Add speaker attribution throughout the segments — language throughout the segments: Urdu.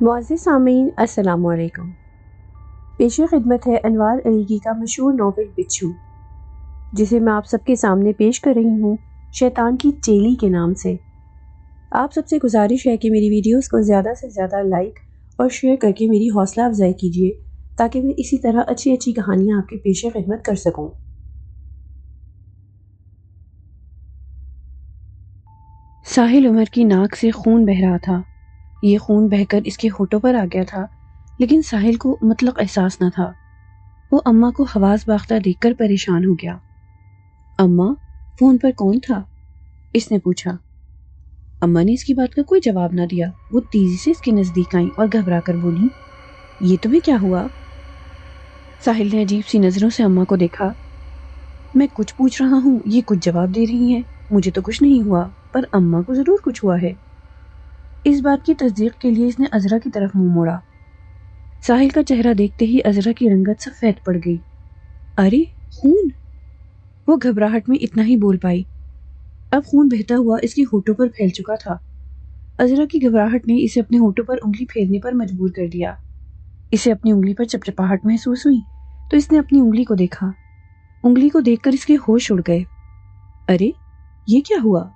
Speaker 1: معزز سامعین السلام علیکم۔ پیش خدمت ہے انوار علیگی کا مشہور ناول بچھو، جسے میں آپ سب کے سامنے پیش کر رہی ہوں شیطان کی چیلی کے نام سے۔ آپ سب سے گزارش ہے کہ میری ویڈیوز کو زیادہ سے زیادہ لائک اور شیئر کر کے میری حوصلہ افزائی کیجیے تاکہ میں اسی طرح اچھی اچھی کہانیاں آپ کے پیش خدمت کر سکوں۔ ساحل عمر کی ناک سے خون بہہ رہا تھا۔ یہ خون بہہ کر اس کے ہونٹوں پر آ گیا تھا، لیکن ساحل کو مطلق احساس نہ تھا۔ وہ اماں کو حواس باختہ دیکھ کر پریشان ہو گیا۔ اماں، فون پر کون تھا؟ اس نے پوچھا۔ اماں نے اس کی بات کا کوئی جواب نہ دیا۔ وہ تیزی سے اس کے نزدیک آئیں اور گھبرا کر بولی، یہ تمہیں کیا ہوا؟ ساحل نے عجیب سی نظروں سے اماں کو دیکھا۔ میں کچھ پوچھ رہا ہوں، یہ کچھ جواب دے رہی ہیں۔ مجھے تو کچھ نہیں ہوا، پر اماں کو ضرور کچھ ہوا ہے۔ اس بات کی تصدیق کے لیے اس نے عذرا کی طرف منہ موڑا۔ ساحل کا چہرہ دیکھتے ہی عذرا کی رنگت سفید پڑ گئی۔ ارے خون! وہ گھبراہٹ میں اتنا ہی بول پائی۔ اب خون بہتا ہوا اس کے ہونٹوں پر پھیل چکا تھا۔ عذرا کی گھبراہٹ نے اسے اپنے ہونٹوں پر انگلی پھیرنے پر مجبور کر دیا۔ اسے اپنی انگلی پر چپچپاہٹ محسوس ہوئی تو اس نے اپنی انگلی کو دیکھا۔ انگلی کو دیکھ کر اس کے ہوش اڑ گئے۔ ارے یہ کیا ہوا؟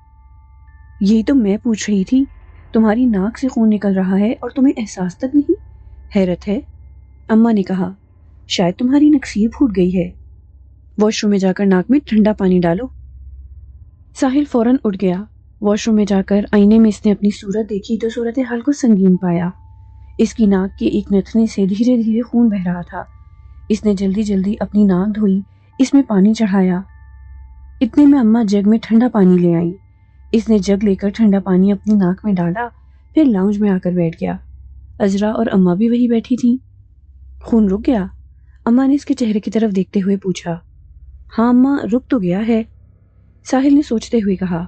Speaker 1: یہی تو میں پوچھ رہی تھی۔ تمہاری ناک سے خون نکل رہا ہے اور تمہیں احساس تک نہیں؟ حیرت ہے۔ اماں نے کہا، شاید تمہاری نکسیر پھوٹ گئی ہے۔ واش روم میں جا کر ناک میں ٹھنڈا پانی ڈالو۔ ساحل فوراً اٹھ گیا۔ واش روم میں جا کر آئینے میں اس نے اپنی صورت دیکھی تو صورتحال کو سنگین پایا۔ اس کی ناک کے ایک نتنے سے دھیرے دھیرے خون بہہ رہا تھا۔ اس نے جلدی جلدی اپنی ناک دھوئی، اس میں پانی چڑھایا۔ اتنے میں اماں جگ میں ٹھنڈا پانی لے آئیں۔ اس نے جگ لے کر ٹھنڈا پانی اپنی ناک میں ڈالا، پھر لاؤنج میں آ کر بیٹھ گیا۔ عذرا اور اماں بھی وہی بیٹھی تھیں۔ خون رک گیا؟ اماں نے اس کے چہرے کی طرف دیکھتے ہوئے پوچھا۔ ہاں اماں، رک تو گیا ہے۔ ساحل نے سوچتے ہوئے کہا۔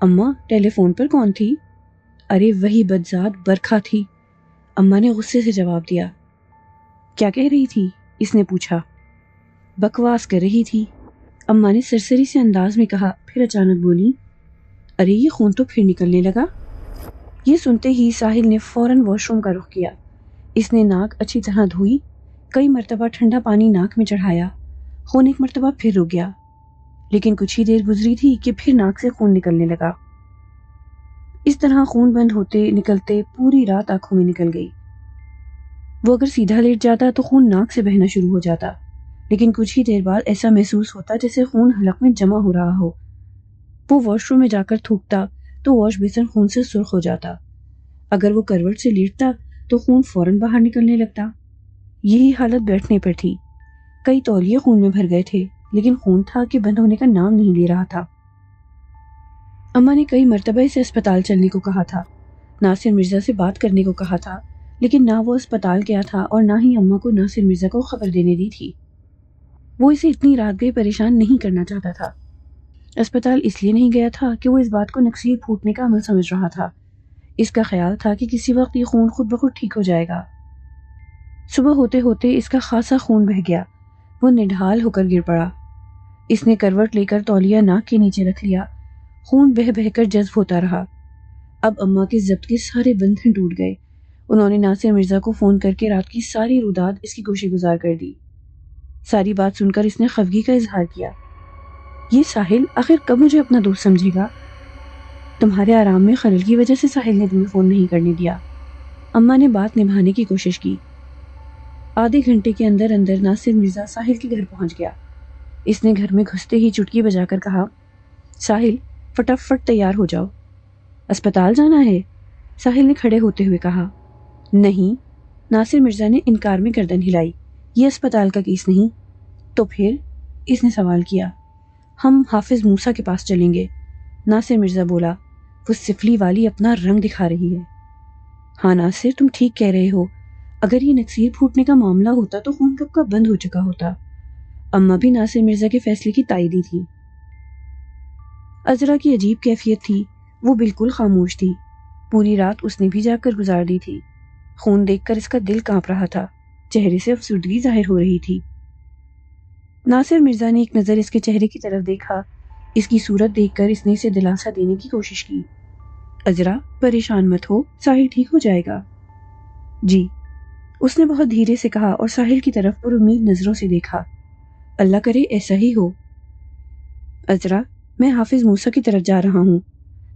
Speaker 1: اماں، ٹیلی فون پر کون تھی؟ ارے وہی بدذات برکھا تھی، اماں نے غصے سے جواب دیا۔ کیا کہہ رہی تھی؟ اس نے پوچھا۔ بکواس کر رہی تھی، اماں نے سرسری سے انداز میں کہا، پھر اچانک بولی، ارے یہ خون تو پھر نکلنے لگا۔ یہ سنتے ہی ساحل نے فوراً واش روم کا رخ کیا۔ اس نے ناک اچھی طرح دھوئی، کئی مرتبہ ٹھنڈا پانی ناک میں چڑھایا۔ خون ایک مرتبہ پھر رک گیا، لیکن کچھ ہی دیر گزری تھی کہ پھر ناک سے خون نکلنے لگا۔ اس طرح خون بند ہوتے نکلتے پوری رات آنکھوں میں نکل گئی۔ وہ اگر سیدھا لیٹ جاتا تو خون ناک سے بہنا شروع ہو جاتا، لیکن کچھ ہی دیر بعد ایسا محسوس ہوتا جیسے خون حلق میں جمع ہو رہا ہو۔ وہ واش روم میں جا کر تھوکتا تو واش بیسن خون سے سرخ ہو جاتا۔ اگر وہ کروٹ سے لیٹتا تو خون فوراً باہر نکلنے لگتا۔ یہی حالت بیٹھنے پر تھی۔ کئی تولیے خون میں بھر گئے تھے، لیکن خون تھا کہ بند ہونے کا نام نہیں لے رہا تھا۔ اماں نے کئی مرتبہ اسے اسپتال چلنے کو کہا تھا، ناصر مرزا سے بات کرنے کو کہا تھا، لیکن نہ وہ اسپتال گیا تھا اور نہ ہی اماں کو ناصر مرزا کو خبر دینے دی تھی۔ وہ اسے اتنی رات گئے پریشان نہیں کرنا چاہتا تھا۔ اسپتال اس لیے نہیں گیا تھا کہ وہ اس بات کو نکسیر پھوٹنے کا عمل سمجھ رہا تھا۔ اس کا خیال تھا کہ کسی وقت یہ خون خود بخود ٹھیک ہو جائے گا۔ صبح ہوتے ہوتے اس کا خاصا خون بہہ گیا۔ وہ نڈھال ہو کر گر پڑا۔ اس نے کروٹ لے کر تولیہ ناک کے نیچے رکھ لیا۔ خون بہہ بہہ کر جذب ہوتا رہا۔ اب اماں کے ضبط کے سارے بندھن ٹوٹ گئے۔ انہوں نے ناصر مرزا کو فون کر کے رات کی ساری روداد اس کی گوشے گزار کر دی۔ ساری بات سن کر اس نے خفگی کا اظہار کیا۔ یہ ساحل آخر کب مجھے اپنا دوست سمجھے گا؟ تمہارے آرام میں خلل کی وجہ سے ساحل نے تمہیں فون نہیں کرنے دیا۔ اماں نے بات نبھانے کی کوشش کی۔ آدھے گھنٹے کے اندر اندر ناصر مرزا ساحل کے گھر پہنچ گیا۔ اس نے گھر میں گھستے ہی چٹکی بجا کر کہا، ساحل فٹافٹ تیار ہو جاؤ۔ اسپتال جانا ہے؟ ساحل نے کھڑے ہوتے ہوئے کہا۔ نہیں، ناصر مرزا نے انکار میں گردن ہلائی، یہ اسپتال کا کیس نہیں۔ تو پھر؟ اس نے سوال کیا۔ ہم حافظ موسیٰ کے پاس چلیں گے، ناصر مرزا بولا۔ وہ سفلی والی اپنا رنگ دکھا رہی ہے۔ ہاں ناصر، تم ٹھیک کہہ رہے ہو، اگر یہ نکسیر پھوٹنے کا معاملہ ہوتا تو خون کب کا بند ہو چکا ہوتا۔ اماں بھی ناصر مرزا کے فیصلے کی تائیدی تھی۔ عذرا کی عجیب کیفیت تھی، وہ بالکل خاموش تھی۔ پوری رات اس نے بھی جاگ کر گزار دی تھی۔ خون دیکھ کر اس کا دل کانپ رہا تھا، چہرے سے افسردگی ظاہر ہو رہی تھی۔ ناصر مرزا نے ایک نظر اس کے چہرے کی طرف دیکھا۔ اس کی صورت دیکھ کر اس نے اسے دلاسا دینے کی کوشش کی۔ عذرا پریشان مت ہو، ساحل ٹھیک ہو جائے گا۔ جی، اس نے بہت دھیرے سے کہا اور ساحل کی طرف پر امید نظروں سے دیکھا۔ اللہ کرے ایسا ہی ہو۔ عذرا، میں حافظ موسیٰ کی طرف جا رہا ہوں۔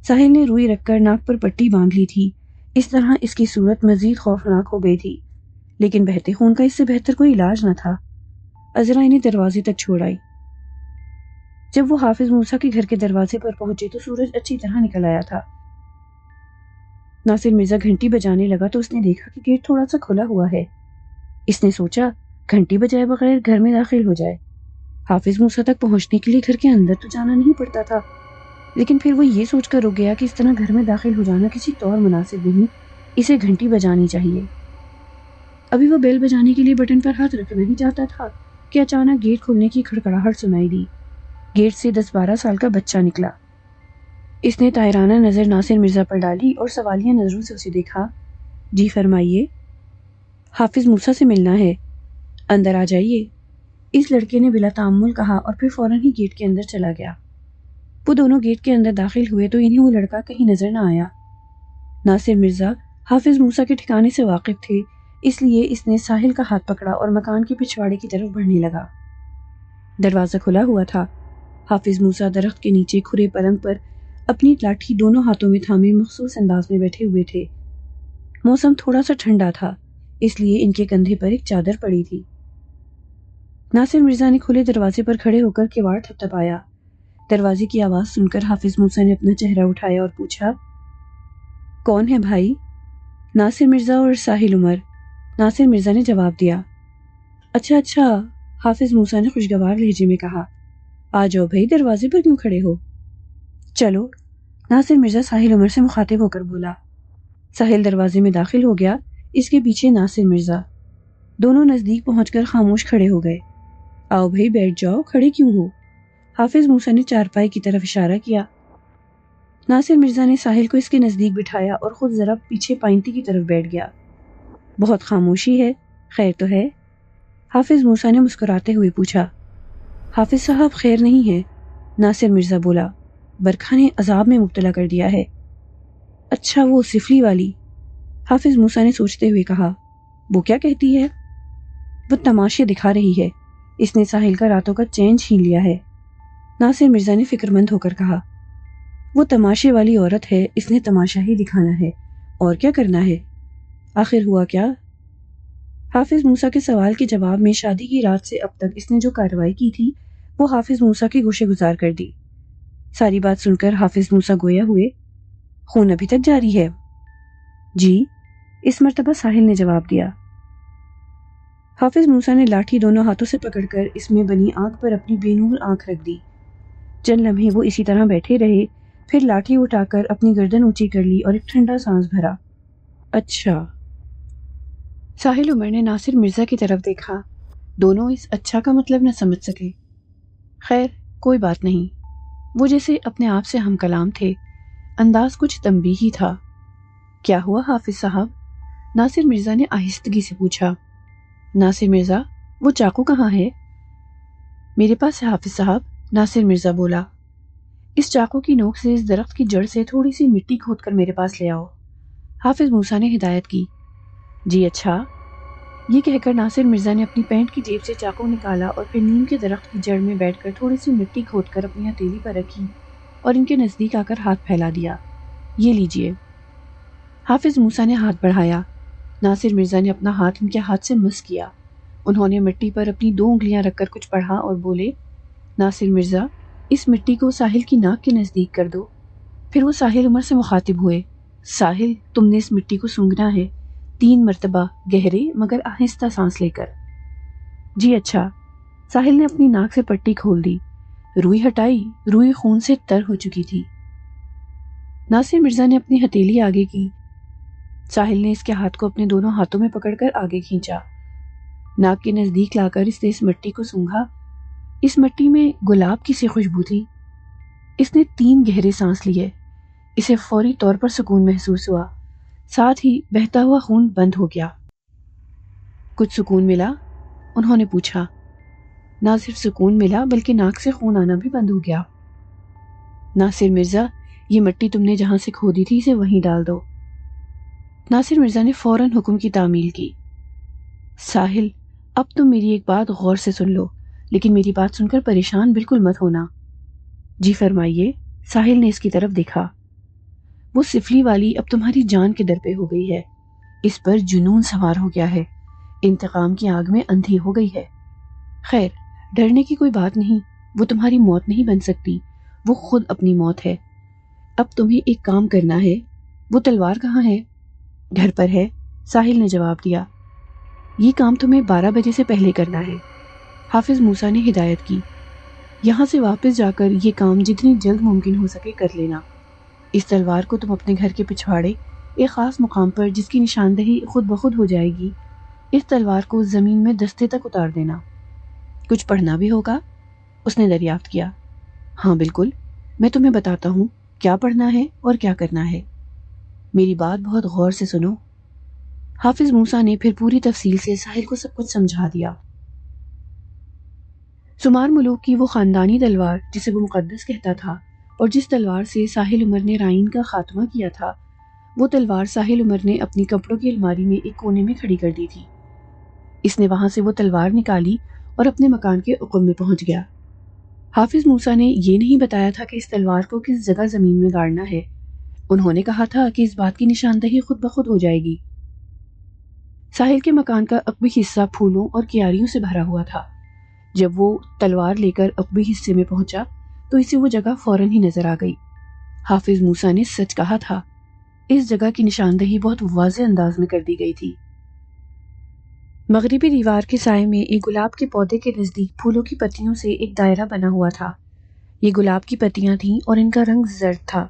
Speaker 1: ساحل نے روئی رکھ کر ناک پر پٹی باندھ لی تھی۔ اس طرح اس کی صورت مزید خوفناک ہو گئی تھی، لیکن بہتے خون کا اس سے بہتر کوئی علاج نہ تھا۔ عذرا انہیں دروازے تک چھوڑ آئی۔ جب وہ حافظ موسیٰ کے گھر کے دروازے پر پہنچے تو سورج اچھی طرح نکل آیا تھا۔ ناصر مرزا گھنٹی بجانے لگا تو اس نے دیکھا کہ گیٹ تھوڑا سا کھلا ہوا ہے۔ اس نے سوچا گھنٹی بجائے بغیر گھر میں داخل ہو جائے۔ حافظ موسیٰ تک پہنچنے کے لیے گھر کے اندر تو جانا نہیں پڑتا تھا، لیکن پھر وہ یہ سوچ کر رک گیا کہ اس طرح گھر میں داخل ہو جانا کسی طور مناسب نہیں، اسے گھنٹی بجانی چاہیے۔ ابھی وہ بیل بجانے کے لیے بٹن پر ہاتھ رکھنا ہی چاہتا تھا کہ اچانک گیٹ کھلنے کی کھڑکھڑاہٹ سنائی دی۔ گیٹ سے 10-12 سال کا بچہ نکلا۔ اس نے طائرانہ نظر ناصر مرزا پر ڈالی اور سوالیہ نظروں سے اسے دیکھا۔ جی فرمائیے، حافظ موسیٰ سے ملنا ہے، اندر آ جائیے، اس لڑکے نے بلا تعمل کہا اور پھر فوراً ہی گیٹ کے اندر چلا گیا۔ وہ دونوں گیٹ کے اندر داخل ہوئے تو انہیں وہ لڑکا کہیں نظر نہ آیا۔ ناصر مرزا حافظ موسیٰ کے ٹھکانے سے واقف تھے، اس لیے اس نے ساحل کا ہاتھ پکڑا اور مکان کے پچھواڑے کی طرف بڑھنے لگا۔ دروازہ کھلا ہوا تھا۔ حافظ موسیٰ درخت کے نیچے کھرے پلنگ پر اپنی لاٹھی دونوں ہاتھوں میں تھامے مخصوص انداز میں بیٹھے ہوئے تھے۔ موسم تھوڑا سا ٹھنڈا تھا، اس لیے ان کے کندھے پر ایک چادر پڑی تھی۔ ناصر مرزا نے کھلے دروازے پر کھڑے ہو کر کیواڑ تھپتھپایا۔ دروازے کی آواز سن کر حافظ موسیٰ نے اپنا چہرہ اٹھایا اور پوچھا، کون ہے بھائی؟ ناصر مرزا اور ساحل عمر، ناصر مرزا نے جواب دیا۔ اچھا، حافظ موسیٰ نے خوشگوار لہجے میں کہا، آ جاؤ بھائی، دروازے پر کیوں کھڑے ہو؟ چلو، ناصر مرزا ساحل عمر سے مخاطب ہو کر بولا۔ ساحل دروازے میں داخل ہو گیا، اس کے پیچھے ناصر مرزا۔ دونوں نزدیک پہنچ کر خاموش کھڑے ہو گئے۔ آؤ بھائی بیٹھ جاؤ، کھڑے کیوں ہو؟ حافظ موسیٰ نے چارپائی کی طرف اشارہ کیا۔ ناصر مرزا نے ساحل کو اس کے نزدیک بٹھایا اور خود ذرا پیچھے پائنتی کی طرف بیٹھ گیا۔ بہت خاموشی ہے، خیر تو ہے؟ حافظ موسیٰ نے مسکراتے ہوئے پوچھا۔ حافظ صاحب خیر نہیں ہے، ناصر مرزا بولا، برکھا نے عذاب میں مبتلا کر دیا ہے۔ اچھا، وہ سفلی والی؟ حافظ موسیٰ نے سوچتے ہوئے کہا۔ وہ کیا کہتی ہے؟ وہ تماشے دکھا رہی ہے، اس نے ساحل کا راتوں کا چین چھین لیا ہے، ناصر مرزا نے فکر مند ہو کر کہا۔ وہ تماشے والی عورت ہے، اس نے تماشا ہی دکھانا ہے، اور کیا کرنا ہے؟ آخر ہوا کیا؟ حافظ موسیٰ کے سوال کے جواب میں شادی کی رات سے اب تک اس نے جو کارروائی کی تھی وہ حافظ موسیٰ کی گوشے گزار کر دی۔ ساری بات سن کر حافظ موسیٰ گویا ہوئے، خون ابھی تک جاری ہے؟ جی، اس مرتبہ ساحل نے جواب دیا۔ حافظ موسیٰ نے لاٹھی دونوں ہاتھوں سے پکڑ کر اس میں بنی آنکھ پر اپنی بے نور آنکھ رکھ دی۔ چند لمحے وہ اسی طرح بیٹھے رہے، پھر لاٹھی اٹھا کر اپنی گردن اونچی کر لی اور ایک ٹھنڈا سانس بھرا۔ اچھا۔ ساحل عمر نے ناصر مرزا کی طرف دیکھا۔ دونوں اس اچھا کا مطلب نہ سمجھ سکے۔ خیر، کوئی بات نہیں۔ وہ جیسے اپنے آپ سے ہم کلام تھے، انداز کچھ تنبیہی تھا۔ کیا ہوا حافظ صاحب؟ ناصر مرزا نے آہستگی سے پوچھا۔ ناصر مرزا، وہ چاقو کہاں ہے؟ میرے پاس ہے حافظ صاحب، ناصر مرزا بولا۔ اس چاقو کی نوک سے اس درخت کی جڑ سے تھوڑی سی مٹی کھود کر میرے پاس لے آؤ، حافظ موسیٰ نے ہدایت کی۔ جی اچھا۔ یہ کہہ کر ناصر مرزا نے اپنی پینٹ کی جیب سے چاقو نکالا اور پھر نیم کے درخت کی جڑ میں بیٹھ کر تھوڑی سی مٹی کھود کر اپنی ہتھیلی پر رکھی اور ان کے نزدیک آ کر ہاتھ پھیلا دیا۔ یہ لیجئے۔ حافظ موسیٰ نے ہاتھ بڑھایا۔ ناصر مرزا نے اپنا ہاتھ ان کے ہاتھ سے مس کیا۔ انہوں نے مٹی پر اپنی 2 انگلیاں رکھ کر کچھ پڑھا اور بولے، ناصر مرزا، اس مٹی کو ساحل کی ناک کے نزدیک کر دو۔ پھر وہ ساحل عمر سے مخاطب ہوئے، ساحل، تم نے اس مٹی کو سونگھنا ہے 3 مرتبہ، گہرے مگر آہستہ سانس لے کر۔ جی اچھا۔ ساحل نے اپنی ناک سے پٹی کھول دی، روئی ہٹائی، روئی خون سے تر ہو چکی تھی۔ ناصر مرزا نے اپنی ہتھیلی آگے کی۔ ساحل نے اس کے ہاتھ کو اپنے دونوں ہاتھوں میں پکڑ کر آگے کھینچا۔ ناک کے نزدیک لا کر اس نے اس مٹی کو سونگھا۔ اس مٹی میں گلاب کی سی خوشبو تھی۔ اس نے 3 گہرے سانس لیے۔ اسے فوری طور پر سکون محسوس ہوا، ساتھ ہی بہتا ہوا خون بند ہو گیا۔ کچھ سکون ملا؟ انہوں نے پوچھا۔ نہ صرف سکون ملا بلکہ ناک سے خون آنا بھی بند ہو گیا۔ ناصر مرزا، یہ مٹی تم نے جہاں سے کھودی تھی اسے وہیں ڈال دو۔ ناصر مرزا نے فوراً حکم کی تعمیل کی۔ ساحل، اب تم میری ایک بات غور سے سن لو، لیکن میری بات سن کر پریشان بالکل مت ہونا۔ جی فرمائیے۔ ساحل نے اس کی طرف دیکھا۔ وہ سفلی والی اب تمہاری جان کے در پہ ہو گئی ہے، اس پر جنون سوار ہو گیا ہے، انتقام کی آگ میں اندھی ہو گئی ہے۔ خیر، ڈرنے کی کوئی بات نہیں، وہ تمہاری موت نہیں بن سکتی، وہ خود اپنی موت ہے۔ اب تمہیں ایک کام کرنا ہے۔ وہ تلوار کہاں ہے؟ گھر پر ہے، ساحل نے جواب دیا۔ یہ کام تمہیں 12 بجے سے پہلے کرنا ہے، حافظ موسیٰ نے ہدایت کی۔ یہاں سے واپس جا کر یہ کام جتنی جلد ممکن ہو سکے کر لینا۔ اس تلوار کو تم اپنے گھر کے پچھواڑے ایک خاص مقام پر، جس کی نشاندہی خود بخود ہو جائے گی، اس تلوار کو زمین میں دستے تک اتار دینا۔ کچھ پڑھنا بھی ہوگا؟ اس نے دریافت کیا۔ ہاں بالکل، میں تمہیں بتاتا ہوں کیا پڑھنا ہے اور کیا کرنا ہے۔ میری بات بہت غور سے سنو۔ حافظ موسیٰ نے پھر پوری تفصیل سے ساحل کو سب کچھ سمجھا دیا۔ سمار ملوک کی وہ خاندانی تلوار جسے وہ مقدس کہتا تھا اور جس تلوار سے ساحل عمر نے رائن کا خاتمہ کیا تھا، وہ تلوار ساحل عمر نے اپنی کپڑوں کی الماری میں ایک کونے میں کھڑی کر دی تھی۔ اس نے وہاں سے وہ تلوار نکالی اور اپنے مکان کے عقب میں پہنچ گیا۔ حافظ موسیٰ نے یہ نہیں بتایا تھا کہ اس تلوار کو کس جگہ زمین میں گاڑنا ہے، انہوں نے کہا تھا کہ اس بات کی نشاندہی خود بخود ہو جائے گی۔ ساحل کے مکان کا عقبی حصہ پھولوں اور کیاریوں سے بھرا ہوا تھا۔ جب وہ تلوار لے کر عقبی حصے میں پہنچا تو اسے وہ جگہ فوراً ہی نظر آ گئی۔ حافظ موسیٰ نے سچ کہا تھا، اس جگہ کی نشاندہی بہت واضح انداز میں کر دی گئی تھی۔ مغربی دیوار کے سائے میں ایک گلاب کے پودے کے نزدیک پھولوں کی پتیوں سے ایک دائرہ بنا ہوا تھا۔ یہ گلاب کی پتیاں تھیں اور ان کا رنگ زرد تھا۔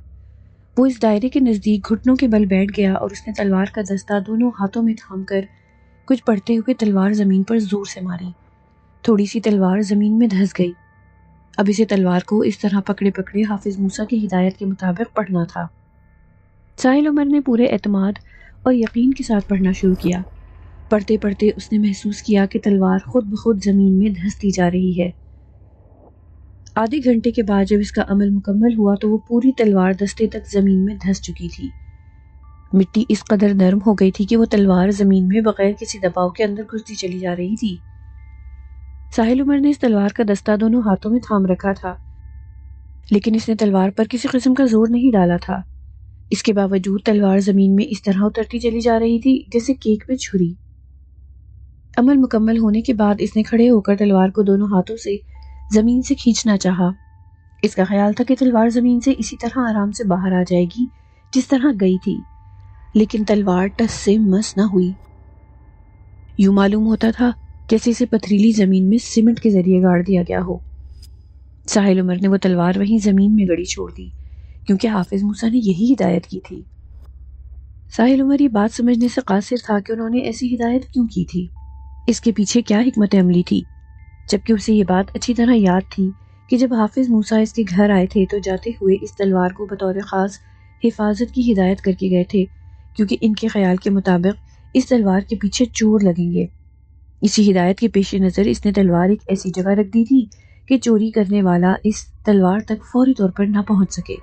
Speaker 1: وہ اس دائرے کے نزدیک گھٹنوں کے بل بیٹھ گیا اور اس نے تلوار کا دستہ دونوں ہاتھوں میں تھام کر کچھ پڑھتے ہوئے تلوار زمین پر زور سے ماری۔ تھوڑی سی تلوار زمین میں دھس گئی۔ اب اسے تلوار کو اس طرح پکڑے پکڑے حافظ موسیٰ کی ہدایت کے مطابق پڑھنا تھا۔ ساحل عمر نے پورے اعتماد اور یقین کے ساتھ پڑھنا شروع کیا۔ پڑھتے پڑھتے اس نے محسوس کیا کہ تلوار خود بخود زمین میں دھستی جا رہی ہے۔ آدھے گھنٹے کے بعد جب اس کا عمل مکمل ہوا تو وہ پوری تلوار دستے تک زمین میں دھس چکی تھی۔ مٹی اس قدر نرم ہو گئی تھی کہ وہ تلوار زمین میں بغیر کسی دباؤ کے اندر گھستی چلی جا رہی تھی۔ ساحل عمر نے اس تلوار کا دستہ دونوں ہاتھوں میں تھام رکھا تھا، لیکن اس نے تلوار پر کسی قسم کا زور نہیں ڈالا تھا۔ اس کے باوجود تلوار زمین میں اس طرح اترتی چلی جا رہی تھی جیسے کیک میں چھری۔ عمل مکمل ہونے کے بعد اس نے کھڑے ہو کر تلوار کو دونوں ہاتھوں سے زمین سے کھینچنا چاہا۔ اس کا خیال تھا کہ تلوار زمین سے اسی طرح آرام سے باہر آ جائے گی جس طرح گئی تھی، لیکن تلوار ٹس سے مس نہ ہوئی۔ یوں معلوم ہوتا تھا جیسے اسے پتھریلی زمین میں سیمنٹ کے ذریعے گاڑ دیا گیا ہو۔ ساحل عمر نے وہ تلوار وہیں زمین میں گڑی چھوڑ دی، کیونکہ حافظ موسیٰ نے یہی ہدایت کی تھی۔ ساحل عمر یہ بات سمجھنے سے قاصر تھا کہ انہوں نے ایسی ہدایت کیوں کی تھی، اس کے پیچھے کیا حکمت عملی تھی، جبکہ اسے یہ بات اچھی طرح یاد تھی کہ جب حافظ موسیٰ اس کے گھر آئے تھے تو جاتے ہوئے اس تلوار کو بطور خاص حفاظت کی ہدایت کر کے گئے تھے، کیونکہ ان کے خیال کے مطابق اس تلوار کے پیچھے چور لگیں گے۔ اسی ہدایت کے پیش نظر اس نے تلوار ایک ایسی جگہ رکھ دی تھی کہ چوری کرنے والا اس تلوار تک فوری طور پر نہ پہنچ سکے۔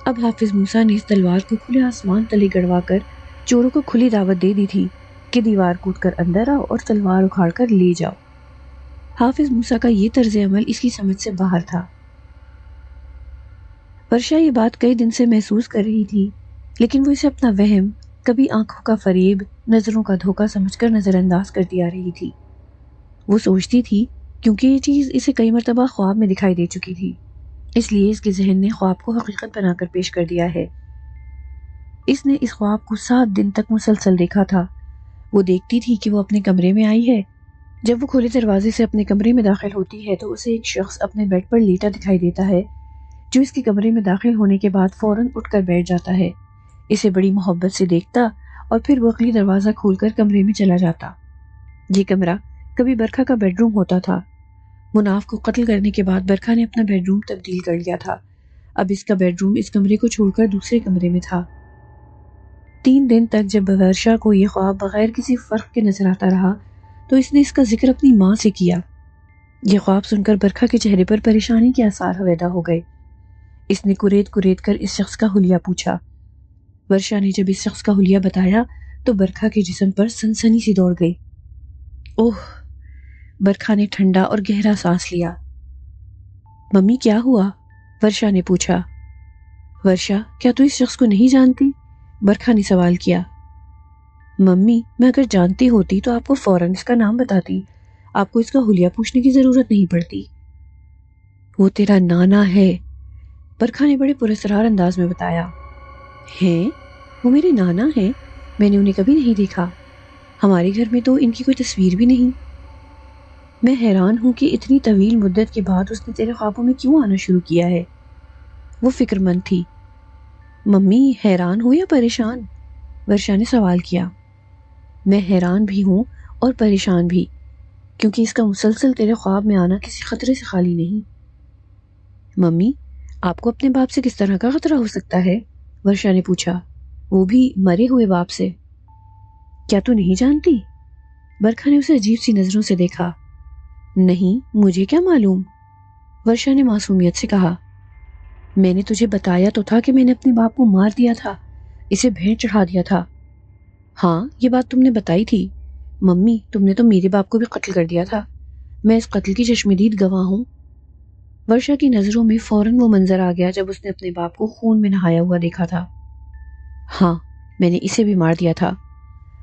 Speaker 1: اب حافظ موسیٰ نے اس تلوار کو کھلے آسمان تلے گڑوا کر چوروں کو کھلی دعوت دے دی تھی کہ دیوار کود کر اندر آؤ اور تلوار اکھاڑ کر لے جاؤ۔ حافظ موسیٰ کا یہ طرز عمل اس کی سمجھ سے باہر تھا۔ ورشا یہ بات کئی دن سے محسوس کر رہی تھی، لیکن وہ اسے اپنا وہم، کبھی آنکھوں کا فریب، نظروں کا دھوکہ سمجھ کر نظر انداز کر دیا رہی تھی۔ وہ سوچتی تھی کیونکہ یہ چیز اسے کئی مرتبہ خواب میں دکھائی دے چکی تھی، اس لیے اس کے ذہن نے خواب کو حقیقت بنا کر پیش کر دیا ہے۔ اس نے اس خواب کو 7 دن تک مسلسل دیکھا تھا۔ وہ دیکھتی تھی کہ وہ اپنے کمرے میں آئی ہے۔ جب وہ کھلے دروازے سے اپنے کمرے میں داخل ہوتی ہے تو اسے ایک شخص اپنے بیڈ پر لیٹا دکھائی دیتا ہے، جو اس کے کمرے میں داخل ہونے کے بعد فوراً اٹھ کر بیٹھ جاتا ہے، اسے بڑی محبت سے دیکھتا اور پھر وہ اگلی دروازہ کھول کر کمرے میں چلا جاتا۔ یہ کمرہ کبھی برکھا کا بیڈ روم ہوتا تھا۔ مناف کو قتل کرنے کے بعد برکھا نے اپنا بیڈ روم تبدیل کر لیا تھا۔ اب اس کا بیڈ روم اس کمرے کو چھوڑ کر دوسرے کمرے میں تھا۔ 3 دن تک جب ورشا کو یہ خواب بغیر کسی فرق کے نظر آتا رہا تو اس نے اس کا ذکر اپنی ماں سے کیا۔ یہ خواب سن کر برکھا کے چہرے پر پریشانی کے آثار ہویدا ہو گئے۔ اس نے کریت کریت کر اس شخص کا حلیہ پوچھا۔ ورشا نے جب اس شخص کا حلیہ بتایا تو برکھا کے جسم پر سنسنی سی دوڑ گئی۔ اوہ! برکھا نے ٹھنڈا اور گہرا سانس لیا۔ ممی کیا ہوا؟ ورشا نے پوچھا۔ ورشا، کیا تو اس شخص کو نہیں جانتی؟ برکھا نے سوال کیا۔ ممی، میں اگر جانتی ہوتی تو آپ کو فوراً اس کا نام بتاتی، آپ کو اس کا حلیہ پوچھنے کی ضرورت نہیں پڑتی۔ وہ تیرا نانا ہے، برکھا نے بڑے پراسرار انداز میں بتایا۔ ہیں؟ وہ میرے نانا ہیں؟ میں نے انہیں کبھی نہیں دیکھا، ہمارے گھر میں تو ان کی کوئی تصویر بھی نہیں۔ میں حیران ہوں کہ اتنی طویل مدت کے بعد اس نے تیرے خوابوں میں کیوں آنا شروع کیا ہے؟ وہ فکر مند تھی۔ ممی، حیران ہو یا پریشان؟ ورشا نے سوال کیا۔ میں حیران بھی ہوں اور پریشان بھی، کیونکہ اس کا مسلسل تیرے خواب میں آنا کسی خطرے سے خالی نہیں۔ ممی، آپ کو اپنے باپ سے کس طرح کا خطرہ ہو سکتا ہے؟ ورشا نے پوچھا، وہ بھی مرے ہوئے باپ سے۔ کیا تو نہیں جانتی؟ برکھا نے اسے عجیب سی نظروں سے دیکھا۔ نہیں، مجھے کیا معلوم؟ ورشا نے معصومیت سے کہا۔ میں نے تجھے بتایا تو تھا کہ میں نے اپنے باپ کو مار دیا تھا، اسے بھینٹ چڑھا دیا تھا۔ ہاں، یہ بات تم نے بتائی تھی۔ ممی، تم نے تو میرے باپ کو بھی قتل کر دیا تھا، میں اس قتل کی چشمدید گواہ ہوں۔ ورشا کی نظروں میں فوراً وہ منظر آ گیا جب اس نے اپنے باپ کو خون میں نہایا ہوا دیکھا تھا۔ ہاں، میں نے اسے بھی مار دیا تھا،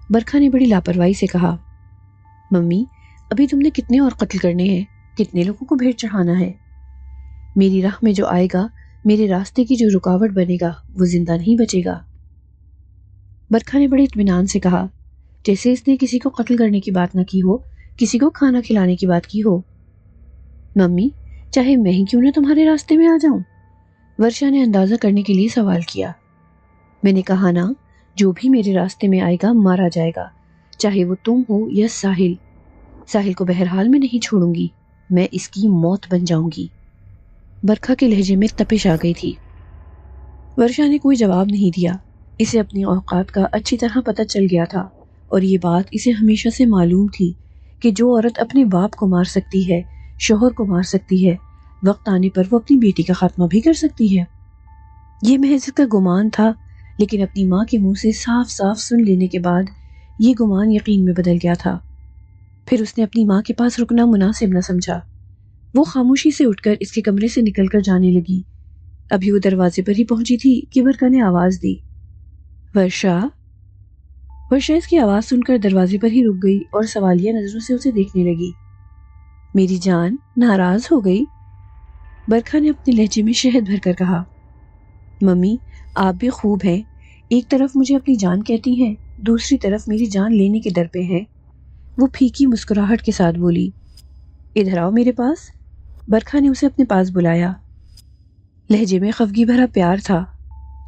Speaker 1: برکھا نے بڑی لاپرواہی سے کہا۔ ممی، ابھی تم نے کتنے اور قتل کرنے ہیں؟ کتنے لوگوں کو بھیٹ چڑھانا ہے؟ میری راہ میں جو آئے گا، میرے راستے کی جو رکاوٹ بنے گا، وہ زندہ نہیں بچے گا، برکھا نے بڑے اطمینان سے کہا، جیسے اس نے کسی کو قتل کرنے کی بات نہ کی ہو، کسی کو کھانا کھلانے کی بات کی ہو۔ ممی، چاہے میں ہی کیوں نہ تمہارے راستے میں آ جاؤں؟ ورشا نے اندازہ کرنے کے لیے سوال کیا۔ میں نے کہا نا، جو بھی میرے راستے میں آئے گا مارا جائے گا، چاہے وہ تم ہو یا ساحل۔ ساحل کو بہرحال میں نہیں چھوڑوں گی، میں اس کی موت بن جاؤں گی۔ برکھا کے لہجے میں تپش آ گئی تھی۔ ورشا نے کوئی جواب نہیں دیا، اسے اپنی اوقات کا اچھی طرح پتہ چل گیا تھا، اور یہ بات اسے ہمیشہ سے معلوم تھی کہ جو عورت اپنے باپ کو مار سکتی ہے، شوہر کو مار سکتی ہے، وقت آنے پر وہ اپنی بیٹی کا خاتمہ بھی کر سکتی ہے۔ یہ محض اس کا گمان تھا، لیکن اپنی ماں کے منہ سے صاف صاف سن لینے کے بعد یہ گمان یقین میں بدل گیا تھا۔ پھر اس نے اپنی ماں کے پاس رکنا مناسب نہ سمجھا۔ وہ خاموشی سے اٹھ کر اس کے کمرے سے نکل کر جانے لگی۔ ابھی وہ دروازے پر ہی پہنچی تھی کہ برکھا نے آواز دی، ورشا۔ ورشا اس کی آواز سن کر دروازے پر ہی رک گئی اور سوالیہ نظروں سے اسے دیکھنے لگی۔ میری جان، ناراض ہو گئی؟ برکھا نے اپنے لہجے میں شہد بھر کر کہا۔ ممی، آپ بھی خوب ہیں، ایک طرف مجھے اپنی جان کہتی ہیں، دوسری طرف میری جان لینے کے در پہ ہیں۔ وہ پھیکی مسکراہٹ کے ساتھ بولی۔ ادھر آؤ میرے پاس۔ برکھا نے اسے اپنے پاس بلایا۔ لہجے میں خفگی بھرا پیار تھا۔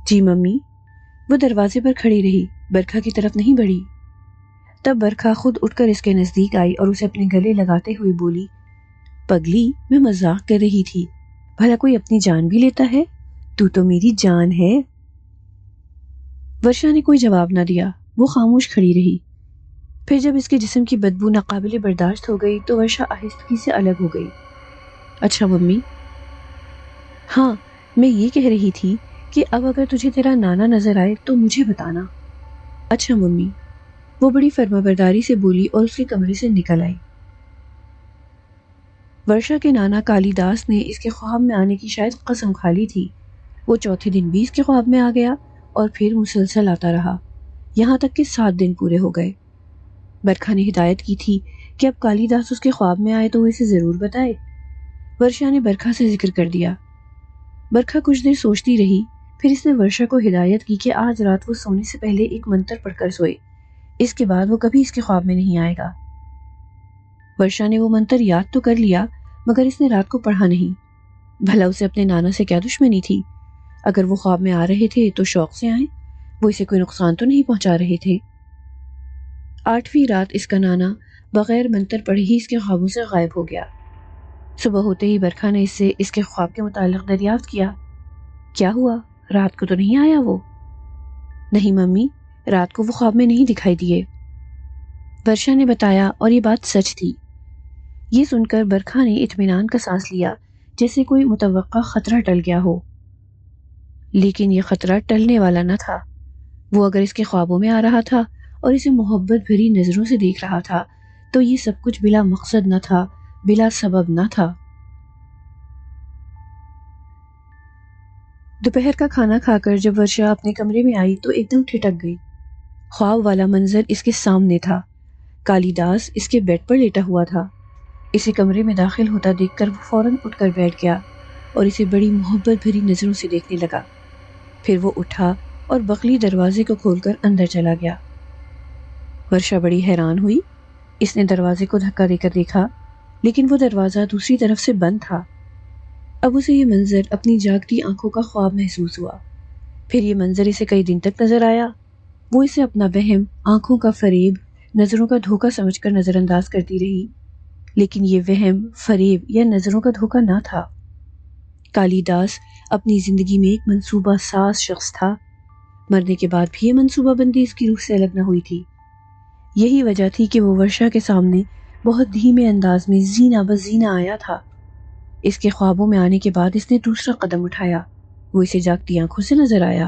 Speaker 1: جی ممی۔ وہ دروازے پر کھڑی رہی، برکھا کی طرف نہیں بڑھی۔ تب برکھا خود اٹھ کر اس کے نزدیک آئی اور اسے اپنے گلے لگاتے ہوئے بولی، پگلی، میں مذاق کر رہی تھی، بھلا کوئی اپنی جان بھی لیتا ہے؟ تو تو میری جان ہے۔ ورشا نے کوئی جواب نہ دیا، وہ خاموش کھڑی رہی۔ پھر جب اس کے جسم کی بدبو ناقابل برداشت ہو گئی تو ورشا آہستگی سے الگ ہو گئی۔ اچھا ممی۔ ہاں، میں یہ کہہ رہی تھی کہ اب اگر تجھے تیرا نانا نظر آئے تو مجھے بتانا۔ اچھا ممی، وہ بڑی فرما برداری سے بولی اور اس کے کمرے سے نکل آئی۔ ورشا کے نانا کالی داس نے اس کے خواب میں آنے کی شاید قسم کھا لی تھی۔ وہ چوتھے دن بھی اس کے خواب میں آ گیا اور پھر مسلسل آتا رہا، یہاں تک کہ 7 دن پورے ہو گئے۔ برکھا نے ہدایت کی تھی کہ اب کالی داس اس کے خواب میں آئے تو وہ اسے ضرور بتائے۔ ورشا نے برکھا سے ذکر کر دیا۔ برکھا کچھ دیر سوچتی رہی، پھر اس نے ورشا کو ہدایت کی کہ آج رات وہ سونے سے پہلے ایک منتر پڑھ کر سوئے، اس کے بعد وہ کبھی اس کے خواب میں نہیں آئے گا۔ ورشا نے وہ منتر یاد تو کر لیا، مگر اس نے رات کو پڑھا نہیں۔ بھلا اسے اپنے نانا سے کیا دشمنی تھی؟ اگر وہ خواب میں آ رہے تھے تو شوق سے آئیں، وہ اسے کوئی نقصان تو نہیں پہنچا رہے تھے۔ 8ویں رات اس کا نانا بغیر منتر پڑھے ہی اس کے خوابوں سے غائب ہو گیا۔ صبح ہوتے ہی برکھا نے اس سے اس کے خواب کے متعلق دریافت کیا۔ کیا ہوا؟ رات کو تو نہیں آیا وہ؟ نہیں ممی، رات کو وہ خواب میں نہیں دکھائی دیے، ورشا نے بتایا، اور یہ بات سچ تھی۔ یہ سن کر برکھا نے اطمینان کا سانس لیا، جیسے کوئی متوقع خطرہ ٹل گیا ہو۔ لیکن یہ خطرہ ٹلنے والا نہ تھا۔ وہ اگر اس کے خوابوں میں آ رہا تھا اور اسے محبت بھری نظروں سے دیکھ رہا تھا تو یہ سب کچھ بلا مقصد نہ تھا، بلا سبب نہ تھا۔ دوپہر کا کھانا کھا کر جب ورشا اپنے کمرے میں آئی تو ایک دم ٹھٹک گئی۔ خواب والا منظر اس کے سامنے تھا۔ کالی داس اس کے بیڈ پر لیٹا ہوا تھا۔ اسے کمرے میں داخل ہوتا دیکھ کر وہ فوراً اٹھ کر بیٹھ گیا اور اسے بڑی محبت بھری نظروں سے دیکھنے لگا۔ پھر وہ اٹھا اور بغلی دروازے کو کھول کر اندر چلا گیا۔ ورشا بڑی حیران ہوئی۔ اس نے دروازے کو دھکا دے کر دیکھا لیکن وہ دروازہ دوسری طرف سے بند تھا۔ اب اسے یہ منظر اپنی جاگتی آنکھوں کا خواب محسوس ہوا۔ پھر یہ منظر اسے کئی دن تک نظر آیا۔ وہ اسے اپنا وہم، آنکھوں کا فریب، نظروں کا دھوکہ سمجھ کر نظر انداز کرتی رہی، لیکن یہ وہم، فریب یا نظروں کا دھوکہ نہ تھا۔ کالی داس اپنی زندگی میں ایک منصوبہ ساز شخص تھا۔ مرنے کے بعد بھی یہ منصوبہ بندی اس کی روح سے الگ نہ ہوئی تھی۔ یہی وجہ تھی کہ وہ ورشا کے سامنے بہت دھیمے انداز میں زینہ بزینہ آیا تھا۔ اس کے خوابوں میں آنے کے بعد اس نے دوسرا قدم اٹھایا۔ وہ اسے جاگتی آنکھوں سے نظر آیا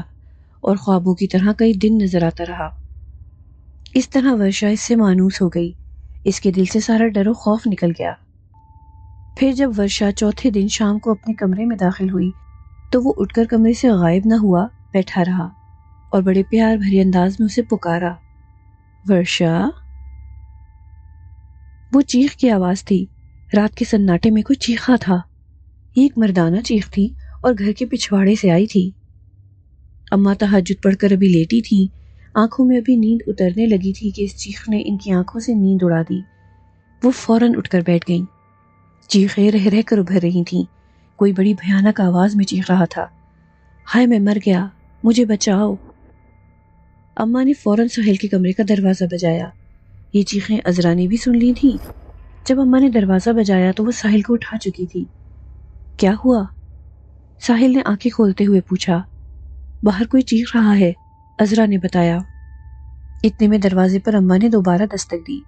Speaker 1: اور خوابوں کی طرح کئی دن نظر آتا رہا۔ اس طرح ورشا اس سے مانوس ہو گئی۔ اس کے دل سے سارا ڈر و خوف نکل گیا۔ پھر جب ورشا چوتھے دن شام کو اپنے کمرے میں داخل ہوئی تو وہ اٹھ کر کمرے سے غائب نہ ہوا، بیٹھا رہا اور بڑے پیار بھرے انداز میں اسے پکارا، ورشا۔ وہ چیخ کی آواز تھی۔ رات کے سناٹے میں کوئی چیخا تھا۔ یہ ایک مردانہ چیخ تھی اور گھر کے پچھواڑے سے آئی تھی۔ اماں تہجد پڑھ کر ابھی لیٹی تھیں۔ آنکھوں میں ابھی نیند اترنے لگی تھی کہ اس چیخ نے ان کی آنکھوں سے نیند اڑا دی۔ وہ فوراً اٹھ کر بیٹھ گئیں۔ چیخیں رہ رہ کر ابھر رہی تھیں۔ کوئی بڑی بھیانک آواز میں چیخ رہا تھا، ہائے میں مر گیا، مجھے بچاؤ۔ اماں نے فوراً ساحل کے کمرے کا دروازہ بجایا۔ یہ چیخیں عذرا نے بھی سن لی تھیں۔ جب اماں نے دروازہ بجایا تو وہ ساحل کو اٹھا چکی تھی۔ کیا ہوا؟ ساحل نے آنکھیں کھولتے ہوئے پوچھا۔ باہر کوئی چیخ رہا ہے، عذرا نے بتایا۔ اتنے میں دروازے پر اماں نے دوبارہ دستک دی۔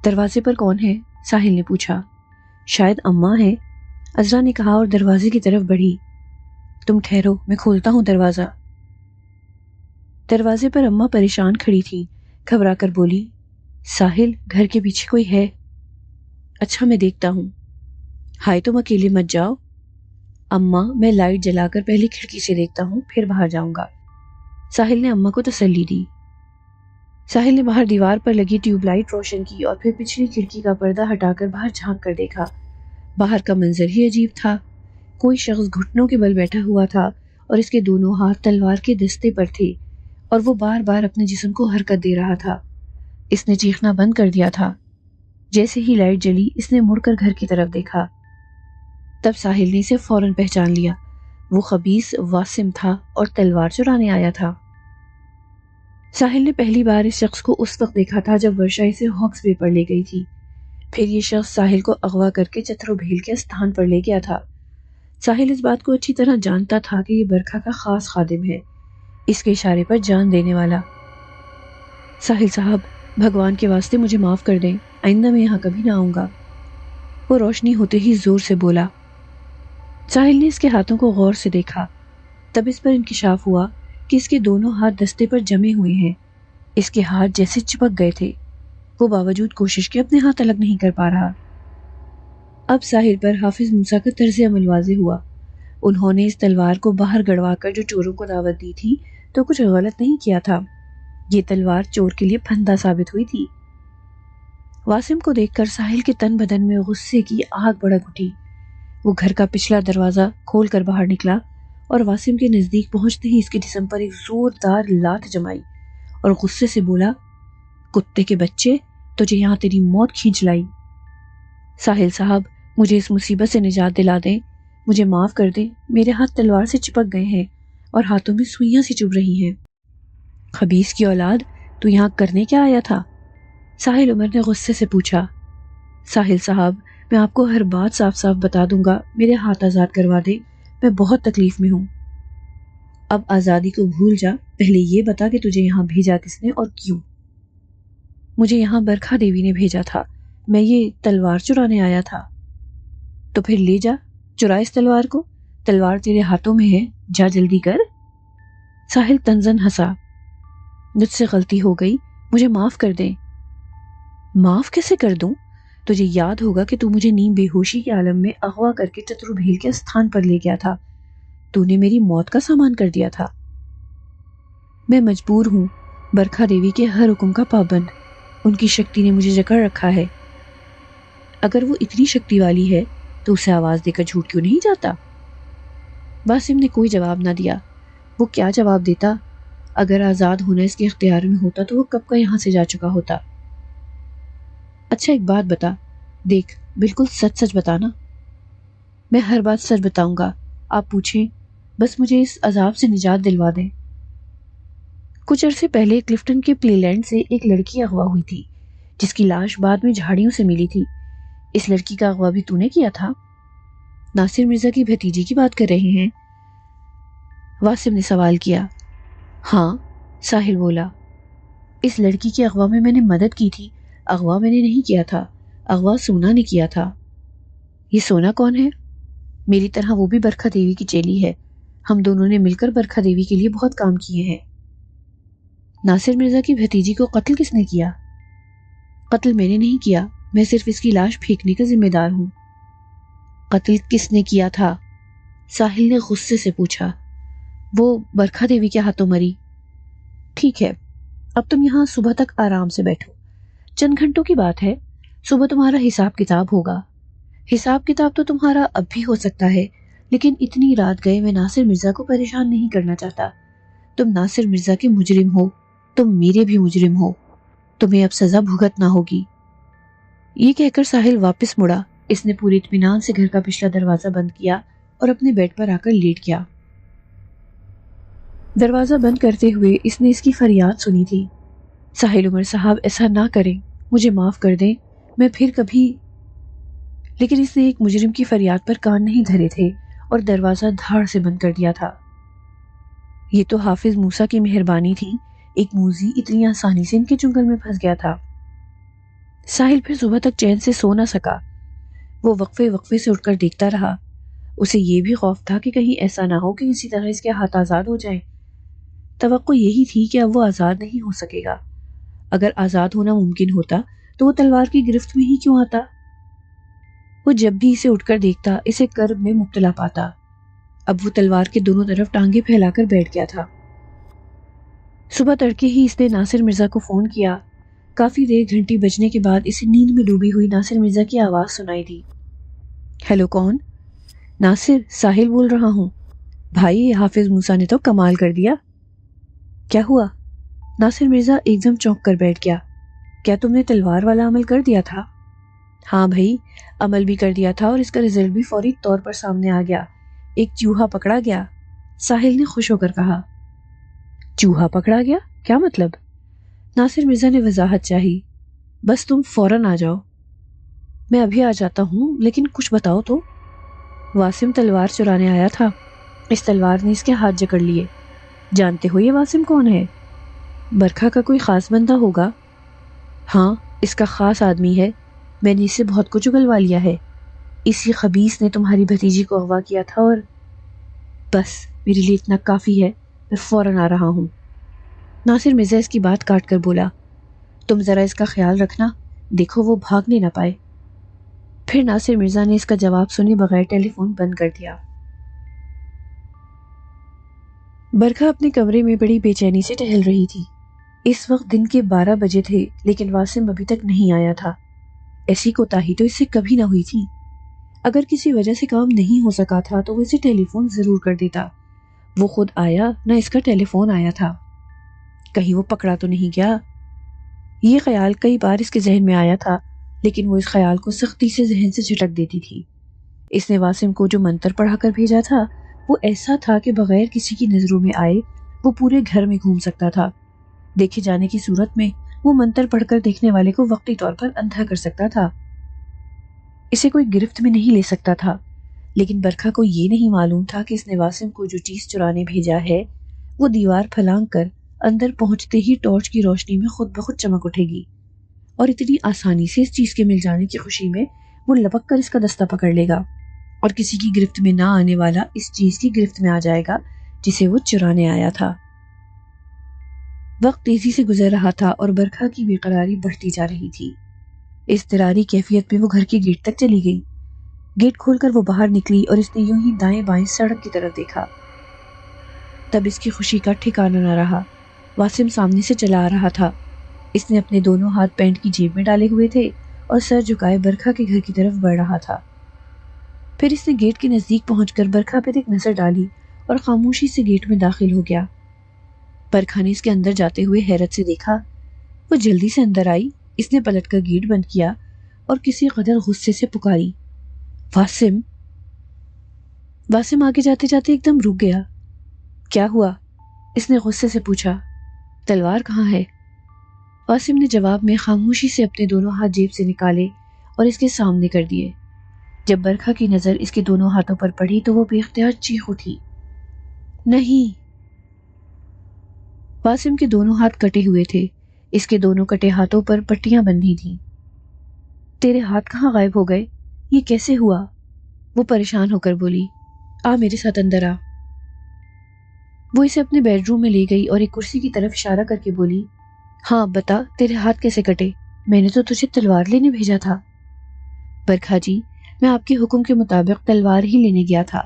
Speaker 1: دروازے پر کون ہے؟ ساحل نے پوچھا۔ شاید اماں ہے، عذرا نے کہا اور دروازے کی طرف بڑھی۔ تم ٹھہرو، میں کھولتا ہوں دروازہ۔ دروازے پر اماں پریشان کھڑی تھی، گھبرا کر بولی، ساحل گھر کے پیچھے کوئی ہے؟ اچھا میں دیکھتا ہوں۔ ہائے تم اکیلے مت جاؤ۔ اماں میں لائٹ جلا کر پہلے کھڑکی سے دیکھتا ہوں پھر باہر جاؤں گا۔ ساحل نے اماں کو تسلی دی۔ ساحل نے باہر دیوار پر لگی ٹیوب لائٹ روشن کی اور پھر پچھلی کھڑکی کا پردہ ہٹا کر باہر جھانک کر دیکھا۔ باہر کا منظر ہی عجیب تھا۔ کوئی شخص گھٹنوں کے بل بیٹھا ہوا تھا اور اس کے دونوں ہاتھ تلوار کے دستے پر تھے اور وہ بار بار اپنے جسم کو حرکت دے رہا تھا۔ اس نے چیخنا بند کر دیا تھا۔ جیسے ہی لائٹ جلی اس نے مڑ کر گھر کی طرف دیکھا۔ تب ساحل نے اسے فوراً پہچان لیا۔ وہ خبیث واسم تھا اور تلوار چرانے آیا تھا۔ ساحل نے پہلی بار اس شخص کو اس وقت دیکھا تھا جب ورشا اسے ہاکس بے پر لے گئی تھی۔ پھر یہ شخص ساحل کو اغوا کر کے چتر و بھیل کے استھان پر لے گیا تھا۔ ساحل اس بات کو اچھی طرح جانتا تھا کہ یہ برکھا کا خاص خادم ہے، اس کے اشارے پر جان دینے والا۔ ساحل صاحب، بھگوان کے واسطے مجھے معاف کر دیں، آئندہ میں یہاں کبھی نہ آؤں گا، وہ روشنی ہوتے ہی زور سے بولا۔ ساحل نے اس کے ہاتھوں کو غور سے دیکھا۔ تب اس پر انکشاف ہوا کہ اس کے دونوں ہاتھ دستے پر جمے ہوئے ہیں۔ اس کے ہاتھ جیسے چپک گئے تھے۔ وہ باوجود کوشش کے اپنے ہاتھ الگ نہیں کر پا رہا۔ اب ساحل پر حافظ موسیٰ کا طرز عمل واضح ہوا۔ انہوں نے اس تلوار کو باہر گڑوا کر جو چوروں کو دعوت دی تھی تو کچھ غلط نہیں کیا تھا۔ یہ تلوار چور کے لیے پھندا ثابت ہوئی تھی۔ واسم کو دیکھ کر ساحل کے تن بدن میں غصے کی آگ بھڑک اٹھی۔ وہ گھر کا پچھلا دروازہ کھول کر باہر نکلا اور واسم کے نزدیک پہنچتے ہی اس کے جسم پر ایک زوردار لات جمائی اور غصے سے بولا، کتے کے بچے، تجھے یہاں تیری موت کھینچ لائی۔ ساحل صاحب، مجھے اس مصیبت سے نجات دلا دیں، مجھے معاف کر دیں، میرے ہاتھ تلوار سے چپک گئے ہیں اور ہاتھوں میں سوئیاں سی چبھ رہی ہیں۔ خبیث کی اولاد، تو یہاں کرنے کیا آیا تھا؟ ساحل عمر نے غصے سے پوچھا۔ ساحل صاحب، میں آپ کو ہر بات صاف صاف بتا دوں گا، میرے ہاتھ آزاد کروا دیں، میں بہت تکلیف میں ہوں۔ اب آزادی کو بھول جا، پہلے یہ بتا کہ تجھے یہاں بھیجا کس نے اور کیوں؟ مجھے یہاں برکھا دیوی نے بھیجا تھا، میں یہ تلوار چرانے آیا تھا۔ تو پھر لے جا، چرا اس تلوار کو، تلوار تیرے ہاتھوں میں ہے، جا جلدی کر۔ ساحل تنزن ہنسا۔ مجھ سے غلطی ہو گئی، مجھے معاف کر دیں۔ معاف کیسے کر دوں؟ تجھے یاد ہوگا کہ تو مجھے نیم بے ہوشی کے عالم میں اغوا کر کے چترو بھیل کے استھان پر لے گیا تھا۔ تو نے میری موت کا سامان کر دیا تھا۔ میں مجبور ہوں، برکھا دیوی کے ہر حکم کا پابند۔ ان کی شکتی نے مجھے جکڑ رکھا ہے۔ اگر وہ اتنی شکتی والی ہے تو اسے آواز دے کر جھوٹ کیوں نہیں جاتا؟ واسم نے کوئی جواب نہ دیا۔ وہ کیا جواب دیتا؟ اگر آزاد ہونا اس کے اختیار میں ہوتا تو وہ کب کا یہاں سے جا چکا ہوتا۔ اچھا ایک بات بتا، دیکھ بالکل سچ سچ بتانا۔ میں ہر بات سچ بتاؤں گا، آپ پوچھیں، بس مجھے اس عذاب سے نجات دلوا دیں۔ کچھ عرصے پہلے کلفٹن کے پلے لینڈ سے ایک لڑکی اغوا ہوئی تھی جس کی لاش بعد میں جھاڑیوں سے ملی تھی۔ اس لڑکی کا اغوا بھی تو نے کیا تھا؟ ناصر مرزا کی بھتیجی کی بات کر رہے ہیں؟ واسم نے سوال کیا۔ ہاں، ساحل بولا۔ اس لڑکی کے اغوا میں نے مدد کی تھی، اغوا میں نے نہیں کیا تھا، اغوا سونا نے کیا تھا۔ یہ سونا کون ہے؟ میری طرح وہ بھی برکھا دیوی کی چیلی ہے، ہم دونوں نے مل کر برکھا دیوی کے لیے بہت کام کیے ہیں۔ ناصر مرزا کی بھتیجی کو قتل کس نے کیا؟ قتل میں نے نہیں کیا، میں صرف اس کی لاش پھینکنے کا ذمہ دار ہوں۔ قتل کس نے کیا تھا؟ ساحل نے غصے سے پوچھا۔ وہ برکھا دیوی کے ہاتھوں مری۔ ٹھیک ہے، اب تم یہاں صبح تک آرام سے بیٹھو، چند گھنٹوں کی بات ہے، صبح تمہارا حساب کتاب ہوگا۔ حساب کتاب تو تمہارا اب بھی ہو سکتا ہے، لیکن اتنی رات گئے میں ناصر مرزا کو پریشان نہیں کرنا چاہتا۔ تم ناصر مرزا کے مجرم ہو، تم میرے بھی مجرم ہو، تمہیں اب سزا بھگتنا ہوگی۔ یہ کہہ کر ساحل واپس مڑا۔ اس نے پوری اطمینان سے گھر کا پچھلا دروازہ بند کیا اور اپنے بیڈ پر آ کر لیٹ گیا۔ دروازہ بند کرتے ہوئے اس نے اس کی فریاد سنی تھی۔ ساحل عمر صاحب ایسا نہ کریں، مجھے معاف کر دیں، میں پھر کبھی… لیکن اس نے ایک مجرم کی فریاد پر کان نہیں دھرے تھے اور دروازہ دھاڑ سے بند کر دیا تھا۔ یہ تو حافظ موسیٰ کی مہربانی تھی، ایک موذی اتنی آسانی سے ان کے چنگل میں پھنس گیا تھا۔ ساحل پھر صبح تک چین سے سو نہ سکا۔ وہ وقفے وقفے سے اٹھ کر دیکھتا رہا۔ اسے یہ بھی خوف تھا کہ کہیں ایسا نہ ہو کہ کسی طرح اس کے ہاتھ آزاد ہو جائیں۔ توقع یہی تھی کہ اب وہ آزاد نہیں ہو سکے گا۔ اگر آزاد ہونا ممکن ہوتا تو وہ تلوار کی گرفت میں ہی کیوں آتا؟ وہ جب بھی اسے اٹھ کر دیکھتا اسے کرب میں مبتلا پاتا۔ اب وہ تلوار کے دونوں طرف ٹانگیں پھیلا کر بیٹھ گیا تھا۔ صبح تڑکے ہی اس نے ناصر مرزا کو فون کیا۔ کافی دیر گھنٹی بجنے کے بعد اسے نیند میں ڈوبی ہوئی ناصر مرزا کی آواز سنائی دی۔ ہیلو، کون؟ ناصر، ساحل بول رہا ہوں۔ بھائی، حافظ موسیٰ نے تو کمال کر دیا۔ کیا ہوا؟ ناصر مرزا ایک دم چونک کر بیٹھ گیا۔ کیا تم نے تلوار والا عمل کر دیا تھا؟ ہاں بھائی، عمل بھی کر دیا تھا اور اس کا رزلٹ بھی فوری طور پر سامنے آ گیا۔ ایک چوہا پکڑا گیا، ساحل نے خوش ہو کر کہا۔ چوہا پکڑا گیا؟ کیا مطلب؟ ناصر مرزا نے وضاحت چاہی۔ بس تم فوراً آ جاؤ۔ میں ابھی آ جاتا ہوں، لیکن کچھ بتاؤ تو۔ واسم تلوار چرانے آیا تھا، اس تلوار نے اس کے ہاتھ جکڑ لیے۔ جانتے ہو یہ واسم کون ہے؟ برکھا کا کوئی خاص بندہ ہوگا؟ ہاں، اس کا خاص آدمی ہے، میں نے اسے بہت کچھ اگلوا لیا ہے۔ اسی خبیث نے تمہاری بھتیجی کو اغوا کیا تھا اور… بس میرے لیے اتنا کافی ہے، میں فوراً آ رہا ہوں۔ ناصر مرزا اس کی بات کاٹ کر بولا۔ تم ذرا اس کا خیال رکھنا، دیکھو وہ بھاگنے نہ پائے۔ پھر ناصر مرزا نے اس کا جواب سنے بغیر ٹیلی فون بند کر دیا۔ برکھا اپنے کمرے میں بڑی بے چینی سے ٹہل رہی تھی۔ اس وقت دن کے 12 بجے تھے، لیکن واسم ابھی تک نہیں آیا تھا۔ ایسی کوتاہی تو اس سے کبھی نہ ہوئی تھی۔ اگر کسی وجہ سے کام نہیں ہو سکا تھا تو وہ اسے ٹیلی فون ضرور کر دیتا۔ وہ خود آیا نہ اس کا ٹیلی فون آیا تھا۔ کہیں وہ پکڑا تو نہیں گیا؟ یہ خیال کئی بار اس کے ذہن میں آیا تھا، لیکن وہ اس خیال کو سختی سے ذہن سے جھٹک دیتی تھی۔ اس نے واسم کو جو منتر پڑھا کر بھیجا تھا وہ ایسا تھا کہ بغیر کسی کی نظروں میں آئے وہ پورے گھر میں گھوم سکتا تھا۔ دیکھے جانے کی صورت میں وہ منتر پڑھ کر دیکھنے والے کو وقتی طور پر اندھا کر سکتا تھا۔ اسے کوئی گرفت میں نہیں لے سکتا تھا، لیکن برکھا کو یہ نہیں معلوم تھا کہ اس نے واسم کو جو چیز چرانے بھیجا ہے وہ دیوار پھلانگ کر اندر پہنچتے ہی ٹارچ کی روشنی میں خود بخود چمک اٹھے گی، اور اتنی آسانی سے اس چیز کے مل جانے کی خوشی میں وہ لپک کر اس کا دستہ پکڑ لے گا، اور کسی کی گرفت میں نہ آنے والا اس چیز کی گرفت میں آ جائے گا جسے وہ چرانے آیا تھا۔ وقت تیزی سے گزر رہا تھا اور برکھا کی بے قراری بڑھتی جا رہی تھی۔ اضطراری کیفیت میں وہ گھر کے گیٹ تک چلی گئی۔ گیٹ کھول کر وہ باہر نکلی اور اس نے یوں ہی دائیں بائیں سڑک کی طرف دیکھا۔ تب اس کی خوشی کا ٹھکانہ نہ رہا۔ واسم سامنے سے چلا آ رہا تھا۔ اس نے اپنے دونوں ہاتھ پینٹ کی جیب میں ڈالے ہوئے تھے اور سر جھکائے برکھا کے گھر کی طرف بڑھ رہا تھا۔ پھر اس نے گیٹ کے نزدیک پہنچ کر برکھا پر ایک نظر ڈالی اور خاموشی سے گیٹ میں داخل ہو گیا۔ برکھا نے اس کے اندر جاتے ہوئے حیرت سے دیکھا۔ وہ جلدی سے اندر آئی۔ اس نے پلٹ کر گیٹ بند کیا اور کسی قدر غصے سے پکاری، واسم۔ واسم آگے جاتے جاتے ایک دم رک گیا۔ کیا ہوا؟ اس نے غصے سے پوچھا۔ تلوار کہاں ہے؟ واسم نے جواب میں خاموشی سے اپنے دونوں ہاتھ جیب سے نکالے اور اس کے سامنے کر دیے۔ جب برکھا کی نظر اس کے دونوں ہاتھوں پر پڑی تو وہ بے اختیار چیخ اٹھی۔ نہیں! واسم کے دونوں ہاتھ کٹے ہوئے تھے۔ اس کے دونوں کٹے ہاتھوں پر پٹیاں بندھی تھیں۔ تیرے ہاتھ کہاں غائب ہو گئے؟ یہ کیسے ہوا؟ وہ پریشان ہو کر بولی۔ آ میرے ساتھ اندر آ۔ وہ اسے اپنے بیڈ روم میں لے گئی اور ایک کرسی کی طرف اشارہ کر کے بولی، ہاں بتا تیرے ہاتھ کیسے کٹے؟ میں نے تو تجھے تلوار لینے بھیجا تھا۔ برکھا جی، میں آپ کے حکم کے مطابق تلوار ہی لینے گیا تھا۔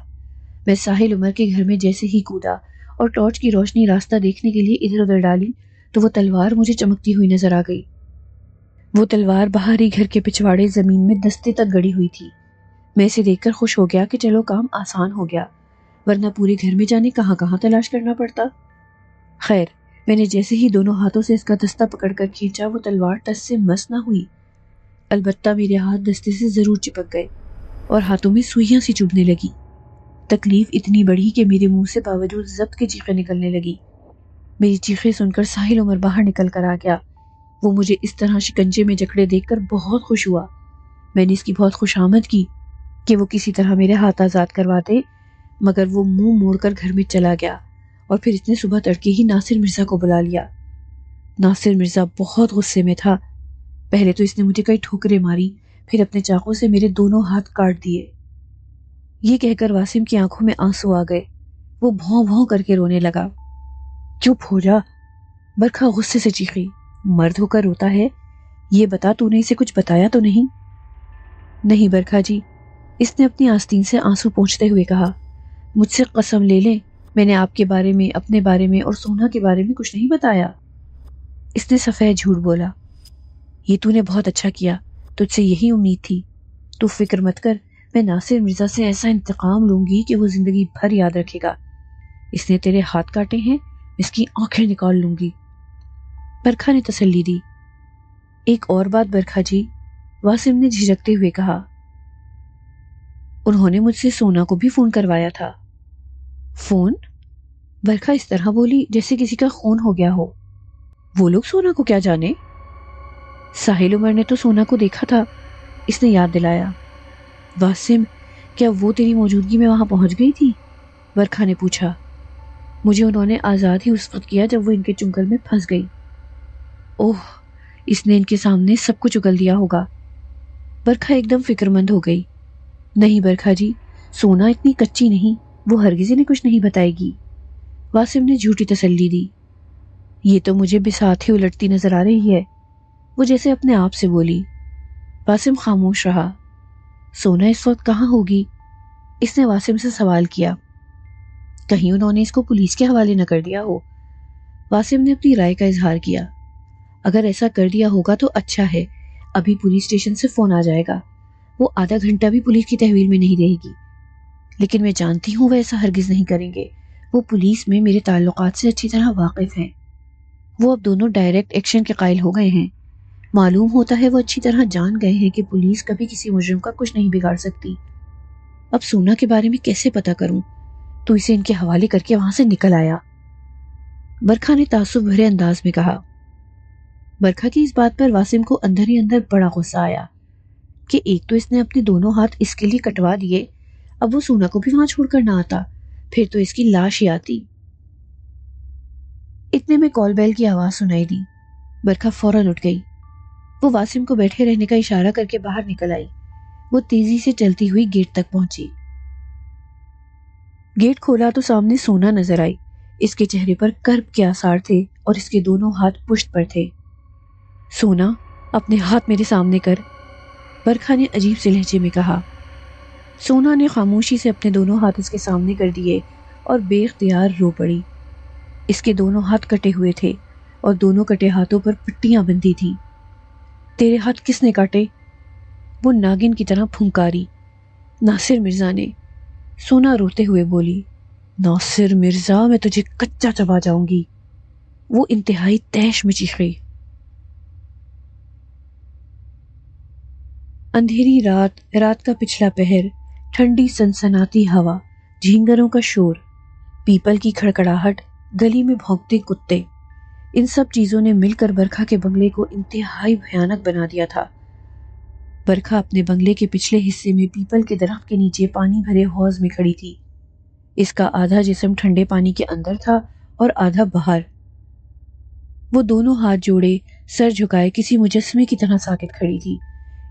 Speaker 1: میں ساحل عمر کے گھر میں جیسے ہی کودا اور ٹارچ کی روشنی راستہ دیکھنے کے لیے ادھر ادھر ڈالی تو وہ تلوار مجھے چمکتی ہوئی نظر آ گئی۔ وہ تلوار باہر ہی گھر کے پچھواڑے زمین میں دستے تک گڑی ہوئی تھی۔ میں اسے دیکھ کر خوش ہو گیا کہ چلو کام آسان ہو گیا، ورنہ پورے گھر میں جانے کہاں کہاں تلاش کرنا پڑتا۔ خیر، میں نے جیسے ہی دونوں ہاتھوں سے اس کا دستہ پکڑ کر کھینچا وہ تلوار ٹس سے مس نہ ہوئی، البتہ میرے ہاتھ دستے سے ضرور چپک گئے اور ہاتھوں میں سوئیاں سی چبھنے لگی۔ تکلیف اتنی بڑھی کہ میرے منہ سے باوجود ضبط کی چیخیں نکلنے لگی۔ میری چیخیں سن کر ساحل عمر باہر نکل کر آ گیا۔ وہ مجھے اس طرح شکنجے میں جکڑے دیکھ کر بہت خوش ہوا۔ میں نے اس کی بہت خوشامد کی کہ وہ کسی طرح میرے ہاتھ آزاد کروا دے، مگر وہ منہ موڑ کر گھر میں چلا گیا اور پھر اس نے صبح تڑکے ہی ناصر مرزا کو بلا لیا۔ ناصر مرزا بہت غصے میں تھا۔ پہلے تو اس نے مجھے کئی ٹھوکریں ماری، پھر اپنے چاقو سے میرے دونوں ہاتھ کاٹ دیے۔ یہ کہہ کر واسم کی آنکھوں میں آنسو آ گئے۔ وہ بھوں بھوں کر کے رونے لگا۔ چپ ہو جا! برکھا غصے سے چیخی۔ مرد ہو کر روتا ہے؟ یہ بتا تو نے اسے کچھ بتایا تو نہیں؟ نہیں برکھا جی، اس نے اپنی آستین سے آنسو پونچھتے ہوئے کہا، مجھ سے قسم لے لیں میں نے آپ کے بارے میں، اپنے بارے میں اور سونا کے بارے میں کچھ نہیں بتایا۔ اس نے سفید جھوٹ بولا۔ یہ تو نے بہت اچھا کیا، تجھ سے یہی امید تھی۔ تو فکر مت کر، میں ناصر مرزا سے ایسا انتقام لوں گی کہ وہ زندگی بھر یاد رکھے گا۔ اس نے تیرے ہاتھ کاٹے ہیں، اس کی آنکھیں نکال لوں گی۔ برکھا نے تسلی دی۔ ایک اور بات برکھا جی، واسم نے جھجکتے ہوئے کہا، انہوں نے مجھ سے سونا کو بھی فون کروایا تھا۔ فون؟ برکھا اس طرح بولی جیسے کسی کا خون ہو گیا ہو۔ وہ لوگ سونا کو کیا جانے؟ ساحل عمر نے تو سونا کو دیکھا تھا، اس نے یاد دلایا۔ واسم، کیا وہ تیری موجودگی میں وہاں پہنچ گئی تھی؟ برکھا نے پوچھا۔ مجھے انہوں نے آزاد ہی اس وقت کیا جب وہ ان کے چنگل میں پھنس گئی۔ اوہ، اس نے ان کے سامنے سب کچھ اگل دیا ہوگا۔ برکھا ایک دم فکر مند ہو گئی۔ نہیں برکھا جی، سونا اتنی کچی نہیں، وہ ہرگز انہیں کچھ نہیں بتائے گی۔ واسم نے جھوٹی تسلی دی۔ یہ تو مجھے بساط ہی الٹتی نظر آ رہی ہے، وہ جیسے اپنے آپ سے بولی۔ واسم خاموش رہا۔ سونا اس وقت کہاں ہوگی؟ اس نے واسم سے سوال کیا۔ کہیں انہوں نے اس کو پولیس کے حوالے نہ کر دیا ہو؟ واسم نے اپنی رائے کا اظہار کیا۔ اگر ایسا کر دیا ہوگا تو اچھا ہے، ابھی پولیس اسٹیشن سے فون آ جائے گا، وہ آدھا گھنٹہ بھی پولیس کی تحویل میں نہیں رہے گی۔ لیکن میں جانتی ہوں وہ ایسا ہرگز نہیں کریں گے، وہ پولیس میں میرے تعلقات سے اچھی طرح واقف ہیں۔ وہ اب دونوں ڈائریکٹ ایکشن کے قائل ہو گئے ہیں۔ معلوم ہوتا ہے وہ اچھی طرح جان گئے ہیں کہ پولیس کبھی کسی مجرم کا کچھ نہیں بگاڑ سکتی۔ اب سونا کے بارے میں کیسے پتا کروں؟ تو اسے ان کے حوالے کر کے وہاں سے نکل آیا، برکھا نے تعصب بھرے انداز میں کہا۔ برکھا کی اس بات پر واسم کو اندر ہی اندر بڑا غصہ آیا کہ ایک تو اس نے اپنے دونوں ہاتھ اس کے لیے کٹوا دیے، اب وہ سونا کو بھی وہاں چھوڑ کر نہ آتا، پھر تو اس کی لاش ہی آتی۔ اتنے میں کال بیل کی آواز سنائی دی۔ برکھا فوراً اٹھ گئی۔ وہ واسم کو بیٹھے رہنے کا اشارہ کر کے باہر نکل آئی۔ وہ تیزی سے چلتی ہوئی گیٹ تک پہنچی۔ گیٹ کھولا تو سامنے سونا نظر آئی۔ اس کے چہرے پر کرب کے آثار تھے اور اس کے دونوں ہاتھ پشت پر تھے۔ سونا، اپنے ہاتھ میرے سامنے کر، برکھا نے عجیب سے لہجے میں کہا۔ سونا نے خاموشی سے اپنے دونوں ہاتھ اس کے سامنے کر دیے اور بے اختیار رو پڑی۔ اس کے دونوں ہاتھ کٹے ہوئے تھے اور دونوں کٹے ہاتھوں پر پٹیاں بندھی تھیں۔ تیرے ہاتھ کس نے کاٹے؟ وہ ناگن کی طرح پھنکاری۔ ناصر مرزا نے، سونا روتے ہوئے بولی۔ ناصر مرزا، میں تجھے کچا چبا جاؤں گی، وہ انتہائی طیش میں چیخے۔ اندھیری رات کا پچھلا پہر، ٹھنڈی سنسناتی ہوا، جھینگروں کا شور، پیپل کی کھڑکڑاہٹ، گلی میں بھونکتے کتے، ان سب چیزوں نے مل کر برکھا کے بنگلے کو انتہائی بھیانک بنا دیا تھا۔ برکھا اپنے بنگلے کے پچھلے حصے میں پیپل کے درخت کے نیچے پانی بھرے حوض میں کھڑی تھی۔ اس کا آدھا جسم ٹھنڈے پانی کے اندر تھا اور آدھا باہر۔ وہ دونوں ہاتھ جوڑے، سر جھکائے کسی مجسمے کی طرح ساکت کھڑی تھی۔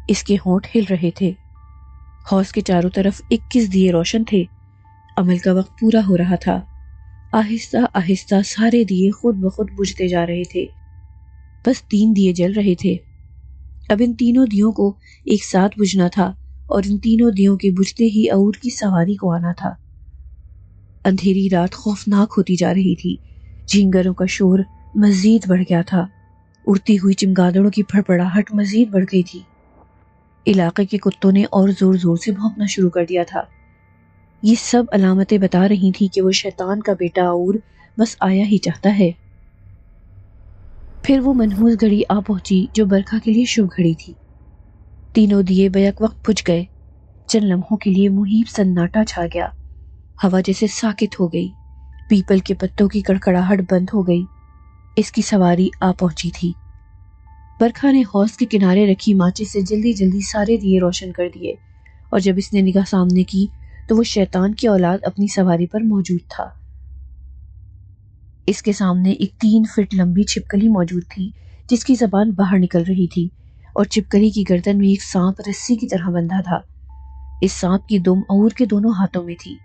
Speaker 1: اس کے ہونٹ ہل رہے تھے۔ حوض کے چاروں طرف 21 دیے روشن تھے۔ عمل کا وقت پورا ہو رہا تھا۔ آہستہ آہستہ سارے دیے خود بخود بجھتے جا رہے تھے۔ بس 3 دیے جل رہے تھے۔ اب ان تینوں دیوں کو ایک ساتھ بجھنا تھا اور ان تینوں دیوں کے بجھتے ہی عور کی سواری کو آنا تھا۔ اندھیری رات خوفناک ہوتی جا رہی تھی۔ جھینگروں کا شور مزید بڑھ گیا تھا۔ اڑتی ہوئی چمگادڑوں کی پھڑپڑاہٹ مزید بڑھ گئی تھی۔ علاقے کے کتوں نے اور زور زور سے بھونکنا شروع کر دیا تھا۔ یہ سب علامتیں بتا رہی تھیں کہ وہ شیطان کا بیٹا عور بس آیا ہی چاہتا ہے۔ پھر وہ منحوس گھڑی آ پہنچی جو برکھا کے لیے شبھ گھڑی تھی۔ تینوں دیے بیک وقت بجھ گئے۔ چند لمحوں کے لیے محیب سناٹا چھا گیا۔ ہوا جیسے ساکت ہو گئی۔ پیپل کے پتوں کی کڑکڑاہٹ بند ہو گئی۔ اس کی سواری آ پہنچی تھی۔ برکھا نے حوض کے کنارے رکھی ماچس سے جلدی جلدی سارے دیے روشن کر دیے، اور جب اس نے نگاہ سامنے کی تو وہ شیطان کی اولاد اپنی سواری پر موجود تھا۔ اس کے سامنے ایک 3 فٹ لمبی چھپکلی موجود تھی جس کی زبان باہر نکل رہی تھی، اور چھپکلی کی گردن میں ایک سانپ رسی کی طرح بندھا تھا۔ اس سانپ کی دم عور کے دونوں ہاتھوں میں تھی۔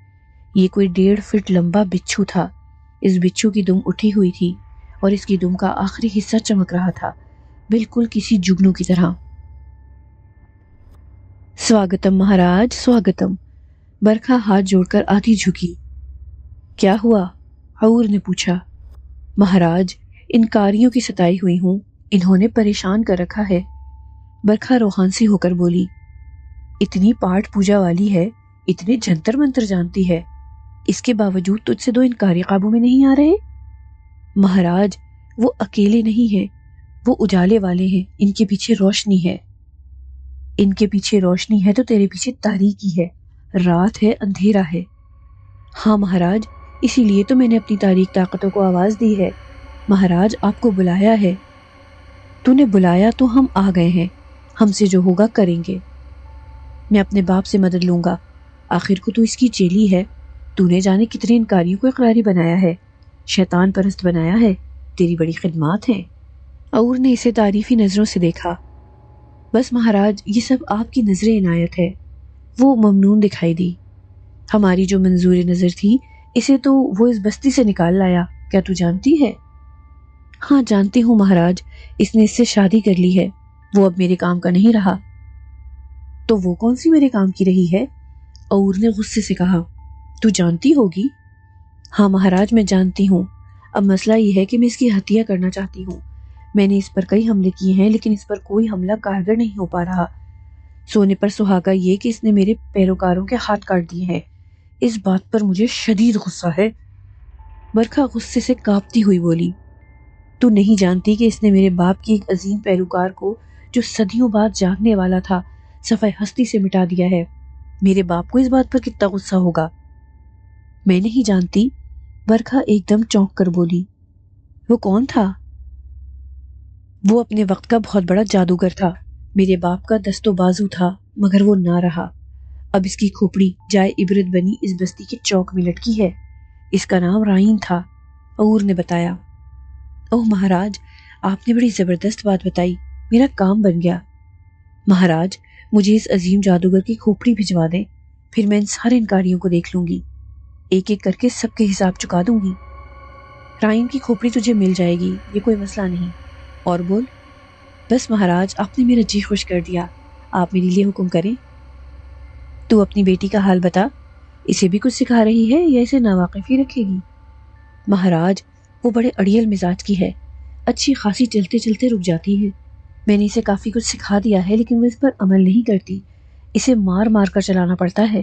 Speaker 1: یہ کوئی 1.5 فٹ لمبا بچھو تھا۔ اس بچھو کی دم اٹھی ہوئی تھی اور اس کی دم کا آخری حصہ چمک رہا تھا، بالکل کسی جگنو کی طرح۔ سواگتم مہاراج، سواگتم۔ برکھا ہاتھ جوڑ کر آدھی جھکی۔ کیا ہوا؟ عور نے پوچھا۔ مہاراج، ان کاریوں کی ستائی ہوئی ہوں، انہوں نے پریشان کر رکھا ہے۔ برکھا روحانسی ہو کر بولی۔ اتنی پاٹ پوجا والی ہے، اتنے جنتر منتر جانتی ہے، اس کے باوجود تجھ سے 2 انکاری قابو میں نہیں آ رہے؟ مہاراج، وہ اکیلے نہیں ہیں، وہ اجالے والے ہیں، ان کے پیچھے روشنی ہے۔ ان کے پیچھے روشنی ہے تو تیرے پیچھے تاریکی ہے، رات ہے، اندھیرا ہے۔ ہاں مہاراج، اسی لیے تو میں نے اپنی تاریک طاقتوں کو آواز دی ہے۔ مہاراج، آپ کو بلایا ہے۔ تو نے بلایا تو ہم آ گئے ہیں، ہم سے جو ہوگا کریں گے۔ میں اپنے باپ سے مدد لوں گا، آخر کو تو اس کی چیلی ہے۔ تو نے جانے کتنے انکاریوں کو اقراری بنایا ہے، شیطان پرست بنایا ہے، تیری بڑی خدمات ہیں۔ عور نے اسے تعریفی نظروں سے دیکھا۔ بس مہاراج، یہ سب آپ کی نظر عنایت ہے۔ وہ ممنون دکھائی دی۔ ہماری جو منظور نظر تھی، اسے تو وہ اس بستی سے نکال لایا، کیا تو جانتی ہے؟ ہاں جانتی ہوں مہاراج، اس نے اس سے شادی کر لی ہے، وہ اب میرے کام کا نہیں رہا۔ تو وہ کون سی میرے کام کی رہی ہے؟ عور نے غصے سے کہا۔ تو جانتی ہوگی؟ ہاں مہاراج، میں جانتی ہوں۔ اب مسئلہ یہ ہے کہ میں اس کی ہتیا کرنا چاہتی ہوں۔ میں نے اس پر کئی حملے کیے ہیں لیکن اس پر کوئی حملہ کارگر نہیں ہو پا رہا۔ سونے پر سہاگا یہ کہ اس نے میرے پیروکاروں کے ہاتھ کاٹ دیے ہیں، اس بات پر مجھے شدید غصہ ہے۔ برکھا غصے سے کانپتی ہوئی بولی۔ تو نہیں جانتی کہ اس نے میرے باپ کی ایک عظیم پیروکار کو، جو صدیوں بعد جاگنے والا تھا، صفحہ ہستی سے مٹا دیا ہے۔ میرے باپ کو اس بات پر کتنا غصہ ہوگا؟ میں نہیں جانتی، برکھا ایک دم چونک کر بولی۔ وہ کون تھا؟ وہ اپنے وقت کا بہت بڑا جادوگر تھا، میرے باپ کا دست و بازو تھا، مگر وہ نہ رہا۔ اب اس کی کھوپڑی جائے عبرت بنی اس بستی کے چوک میں لٹکی ہے۔ اس کا نام رائن تھا، عور نے بتایا۔ اوہ مہاراج، آپ نے بڑی زبردست بات بتائی، میرا کام بن گیا۔ مہاراج، مجھے اس عظیم جادوگر کی کھوپڑی بھجوا دیں، پھر میں ان سارے انکاریوں کو دیکھ لوں گی، ایک ایک کر کے سب کے حساب چکا دوں گی۔ رائن کی کھوپڑی تجھے مل جائے گی، یہ کوئی مسئلہ نہیں۔ اور بول۔ بس مہاراج، آپ نے میرا جی خوش کر دیا، آپ میرے لیے حکم کریں۔ تو اپنی بیٹی کا حال بتا، اسے بھی کچھ سکھا رہی ہے یا اسے ناواقف ہی رکھے گی؟ مہاراج، وہ بڑے اڑیل مزاج کی ہے، اچھی خاصی چلتے چلتے رک جاتی ہے۔ میں نے اسے کافی کچھ سکھا دیا ہے لیکن وہ اس پر عمل نہیں کرتی، اسے مار مار کر چلانا پڑتا ہے۔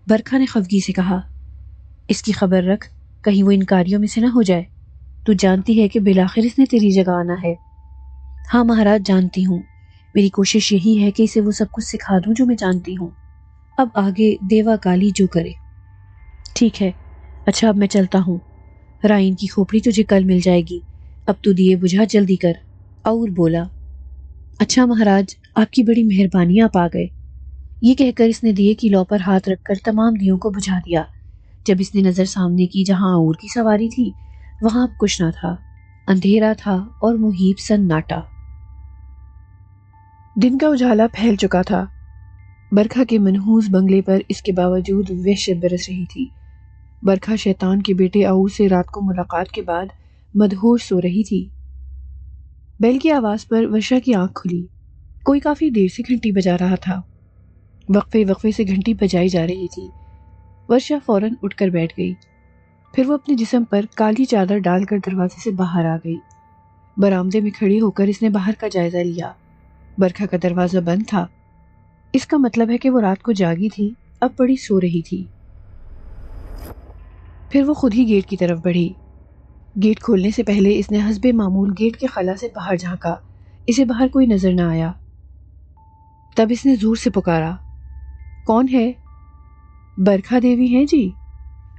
Speaker 1: برکھا نے خفگی سے کہا، اس کی خبر رکھ، کہیں وہ انکاریوں میں سے نہ ہو جائے۔ تو جانتی ہے کہ بالآخر اس نے تیری جگہ آنا ہے۔ ہاں مہاراج، جانتی ہوں، میری کوشش یہی ہے کہ اسے وہ سب کچھ سکھا دوں جو میں جانتی ہوں، اب آگے دیوا کالی جو کرے۔ ٹھیک ہے، اچھا اب میں چلتا ہوں، رائن کی کھوپڑی تجھے کل مل جائے گی، اب تو دیے بجھا جلدی کر۔ اور بولا، اچھا مہاراج، آپ کی بڑی مہربانی، آپ آ گئے۔ یہ کہہ کر اس نے دیے کی لو پر ہاتھ رکھ کر تمام دیوں کو بجھا دیا۔ جب اس نے نظر سامنے کی جہاں اور کی سواری تھی وہاں اب کچھ نہ تھا، اندھیرا تھا اور محیب سناٹا۔ دن کا اجالا پھیل چکا تھا، برکھا کے منحوس بنگلے پر اس کے باوجود وحشت برس رہی تھی۔ برکھا شیطان کے بیٹے اؤور سے رات کو ملاقات کے بعد مدہوش سو رہی تھی۔ بیل کی آواز پر ورشا کی آنکھ کھلی۔ کوئی کافی دیر سے گھنٹی بجا رہا تھا، وقفے وقفے سے گھنٹی بجائی جا رہی تھی۔ ورشا فوراً اٹھ کر بیٹھ گئی، پھر وہ اپنے جسم پر کالی چادر ڈال کر دروازے سے باہر آ گئی۔ برآمدے میں کھڑی ہو کر اس نے باہر کا جائزہ لیا۔ برکھا کا دروازہ بند تھا، اس کا مطلب ہے کہ وہ رات کو جاگی تھی، اب بڑی سو رہی تھی۔ پھر وہ خود ہی گیٹ کی طرف بڑھی۔ گیٹ کھولنے سے پہلے اس نے حسب معمول گیٹ کے خلا سے باہر جھانکا، اسے باہر کوئی نظر نہ آیا۔ تب اس نے زور سے پکارا، کون ہے؟ برکھا دیوی ہیں جی؟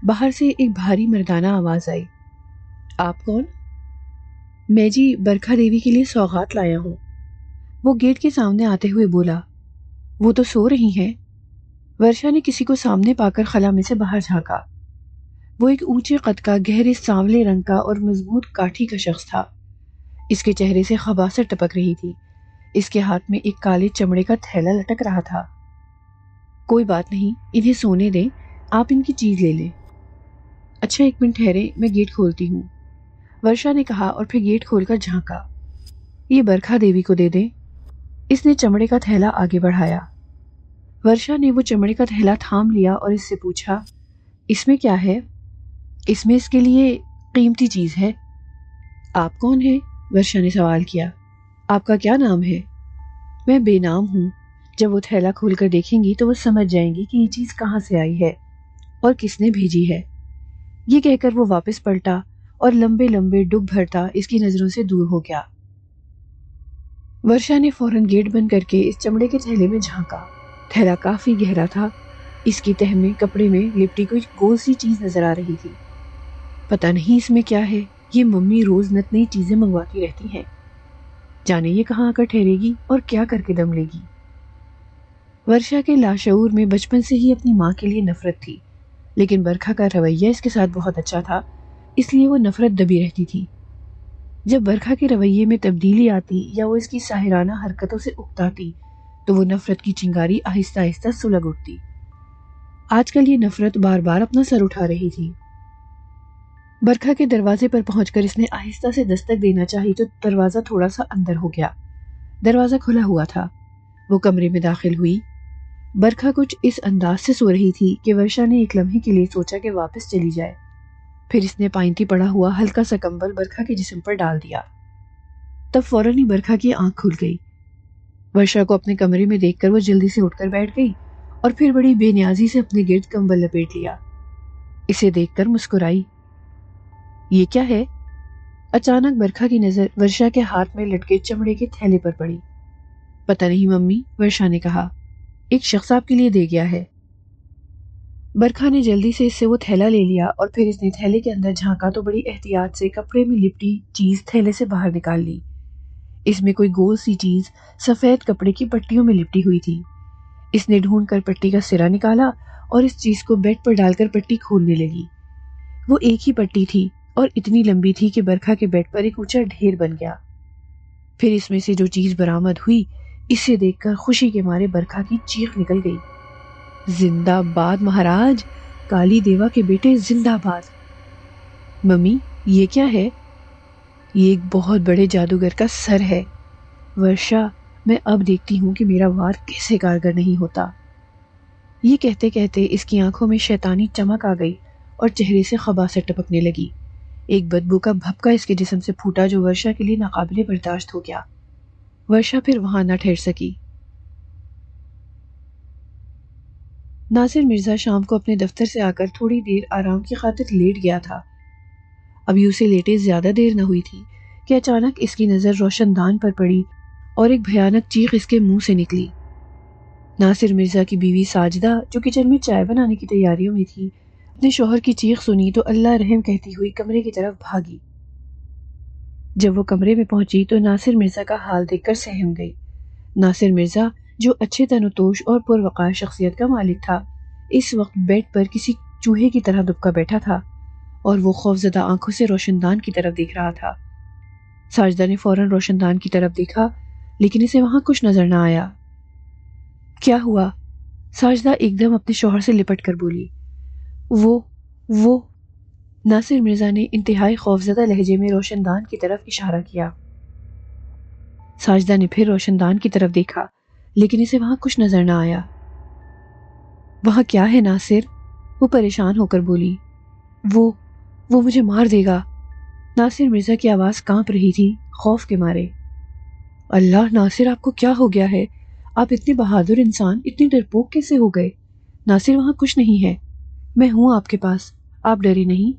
Speaker 1: باہر سے ایک بھاری مردانہ آواز آئی۔ آپ کون؟ میں جی برکھا دیوی کے لیے سوغات لایا ہوں۔ وہ گیٹ کے سامنے آتے ہوئے بولا۔ وہ تو سو رہی ہیں۔ ورشا نے کسی کو سامنے پا کر خلا میں سے باہر جھانکا۔ وہ ایک اونچے قد کا، گہرے سانولے رنگ کا اور مضبوط کاٹھی کا شخص تھا۔ اس کے چہرے سے خباثت ٹپک رہی تھی، اس کے ہاتھ میں ایک کالے چمڑے کا تھیلا لٹک رہا تھا۔ کوئی بات نہیں، انہیں سونے دیں، آپ ان کی چیز لے لیں۔ اچھا ایک منٹ ٹھہرے، میں گیٹ کھولتی ہوں، ورشا نے کہا اور پھر گیٹ کھول کر جھانکا۔ یہ برکھا دیوی کو دے دیں۔ اس نے چمڑے کا تھیلا آگے بڑھایا۔ ورشا نے وہ چمڑے کا تھیلا تھام لیا اور اس سے پوچھا، اس میں کیا ہے؟ اس میں اس کے لیے قیمتی چیز ہے۔ آپ کون ہیں؟ ورشا نے سوال کیا۔ آپ کا کیا نام ہے؟ میں بے نام ہوں۔ جب وہ تھیلا کھول کر دیکھیں گی تو وہ سمجھ جائیں گی کہ یہ چیز کہاں سے آئی ہے اور کس نے بھیجی ہے۔ یہ کہہ کر وہ واپس پلٹا اور لمبے لمبے ڈب بھرتا اس کی نظروں سے دور ہو گیا۔ ورشا نے فوراً گیٹ بند کر کے اس چمڑے کے تھیلے میں جھانکا۔ تھیلا کافی گہرا تھا، اس کی تہ میں کپڑے میں لپٹی کوئی گول سی چیز نظر آ رہی تھی۔ پتہ نہیں اس میں کیا ہے، یہ ممی روز نت نئی چیزیں منگواتی رہتی ہیں، جانے یہ کہاں آ کر ٹھہرے گی اور کیا کر کے دم لے گی۔ ورشا کے لاشعور میں بچپن سے ہی اپنی ماں کے لیے نفرت تھی، لیکن برکھا کا رویہ اس کے ساتھ بہت اچھا تھا، اس لیے وہ نفرت دبی رہتی تھی۔ جب برکھا کے رویے میں تبدیلی آتی یا وہ اس کی ساحرانہ حرکتوں سے اکتاتی تو وہ نفرت کی چنگاری آہستہ آہستہ سلگ اٹھتی۔ آج کل یہ نفرت بار بار اپنا سر اٹھا رہی تھی۔ برکھا کے دروازے پر پہنچ کر اس نے آہستہ سے دستک دینا چاہی تو دروازہ تھوڑا سا اندر ہو گیا۔ دروازہ کھلا ہوا تھا۔ وہ کمرے میں داخل ہوئی۔ برکھا کچھ اس انداز سے سو رہی تھی کہ ورشا نے ایک لمحے کے لیے سوچا کہ واپس چلی جائے، پھر اس نے پائنتی پڑا ہوا ہلکا سا کمبل برکھا کے جسم پر ڈال دیا۔ تب فوراً ہی برکھا کی آنکھ کھل گئی۔ ورشا کو اپنے کمرے میں دیکھ کر وہ جلدی سے اٹھ کر بیٹھ گئی اور پھر بڑی بے نیازی سے اپنے گرد کمبل لپیٹ لیا۔ اسے دیکھ کر مسکرائی۔ یہ کیا ہے؟ اچانک برکھا کی نظر ورشا کے ہاتھ میں لٹکے چمڑے کے تھیلے پر پڑی۔ پتہ نہیں ممی، ورشا نے کہا، ایک شخص آپ کے لیے دے گیا ہے۔ برکھا نے جلدی سے اس سے وہ تھیلا لے لیا اور پھر اس نے تھیلے کے اندر جھانکا تو بڑی احتیاط سے کپڑے میں لپٹی چیز تھیلے سے باہر نکال لی۔ اس میں کوئی گول سی چیز سفید کپڑے کی پٹیوں میں لپٹی ہوئی تھی۔ اس نے ڈھونڈ کر پٹی کا سرا نکالا اور اس چیز کو بیڈ پر ڈال کر پٹی کھولنے لگی۔ وہ ایک ہی پٹی تھی اور اتنی لمبی تھی کہ برکھا کے بیڈ پر ایک اونچا ڈھیر بن گیا۔ پھر اس میں سے جو چیز برآمد ہوئی اسے دیکھ کر خوشی کے مارے برکھا کی چیخ نکل گئی۔ زندہ باد مہاراج، کالی دیوا کے بیٹے زندہ باد۔ ممی، یہ کیا ہے؟ یہ ایک بہت بڑے جادوگر کا سر ہے۔ ورشا، میں اب دیکھتی ہوں کہ میرا وار کیسے کارگر نہیں ہوتا۔ یہ کہتے کہتے اس کی آنکھوں میں شیطانی چمک آ گئی اور چہرے سے خباثت ٹپکنے لگی۔ ایک بدبو کا بھپکا اس کے جسم سے پھوٹا جو ورشا کے لیے ناقابل برداشت ہو گیا۔ ورشا پھر وہاں نہ ٹھہر سکی۔ ناصر مرزا شام کو اپنے دفتر سے آ کر تھوڑی دیر آرام کی خاطر لیٹ گیا تھا۔ ابھی اسے لیٹے زیادہ دیر نہ ہوئی تھی کہ اچانک اس کی نظر روشن دان پر پڑی اور ایک بھیانک چیخ اس کے منہ سے نکلی۔ ناصر مرزا کی بیوی ساجدہ، جو کچن میں چائے بنانے کی تیاریوں میں تھی، اپنے شوہر کی چیخ سنی تو اللہ رحم کہتی ہوئی کمرے کی طرف بھاگی۔ جب وہ کمرے میں پہنچی تو ناصر مرزا کا حال دیکھ کر سہم گئی۔ ناصر مرزا، جو اچھے تنوتوش اور پروقار شخصیت کا مالک تھا، اس وقت بیڈ پر کسی چوہے کی طرح دبکا بیٹھا تھا اور وہ خوفزدہ آنکھوں سے روشن دان کی طرف دیکھ رہا تھا۔ ساجدہ نے فوراً روشن دان کی طرف دیکھا لیکن اسے وہاں کچھ نظر نہ آیا۔ کیا ہوا؟ ساجدہ ایک دم اپنے شوہر سے لپٹ کر بولی۔ وہ ناصر مرزا نے انتہائی خوفزدہ لہجے میں روشن دان کی طرف اشارہ کیا۔ ساجدہ نے پھر روشن دان کی طرف دیکھا لیکن اسے وہاں کچھ نظر نہ آیا۔ وہاں کیا ہے ناصر؟ وہ پریشان ہو کر بولی۔ وہ مجھے مار دے گا۔ ناصر مرزا کی آواز کانپ رہی تھی خوف کے مارے۔ اللہ ناصر، آپ کو کیا ہو گیا ہے؟ آپ اتنے بہادر انسان اتنے ڈرپوک کیسے ہو گئے؟ ناصر، وہاں کچھ نہیں ہے، میں ہوں آپ کے پاس، آپ ڈرے نہیں۔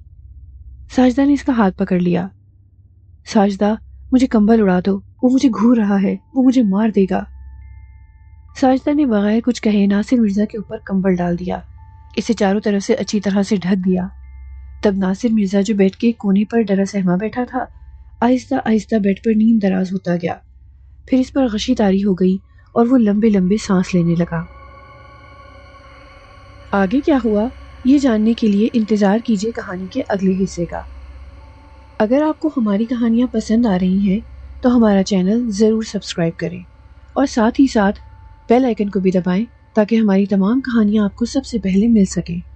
Speaker 1: ساجدہ نے اس کا ہاتھ پکڑ لیا۔ ساجدہ، مجھے کمبل اڑا دو، وہ مجھے گھور رہا ہے، وہ مجھے مار دے گا۔ ساجدہ نے بغیر کچھ کہے ناصر مرزا کے اوپر کمبل ڈال دیا، اسے چاروں طرف سے اچھی طرح سے ڈھک دیا۔ تب ناصر مرزا، جو بیڈ کے کونے پر ڈرا سہما بیٹھا تھا، آہستہ آہستہ بیڈ پر نیم دراز ہوتا گیا۔ پھر اس پر غشی طاری ہو گئی اور وہ لمبے لمبے سانس لینے لگا۔ آگے کیا ہوا، یہ جاننے کے لیے انتظار کیجیے کہانی کے اگلے حصے کا۔ اگر آپ کو ہماری کہانیاں پسند آ رہی ہیں تو ہمارا چینل ضرور سبسکرائب کریں اور ساتھ ہی ساتھ بیل آئیکن کو بھی دبائیں تاکہ ہماری تمام کہانیاں آپ کو سب سے پہلے مل سکیں۔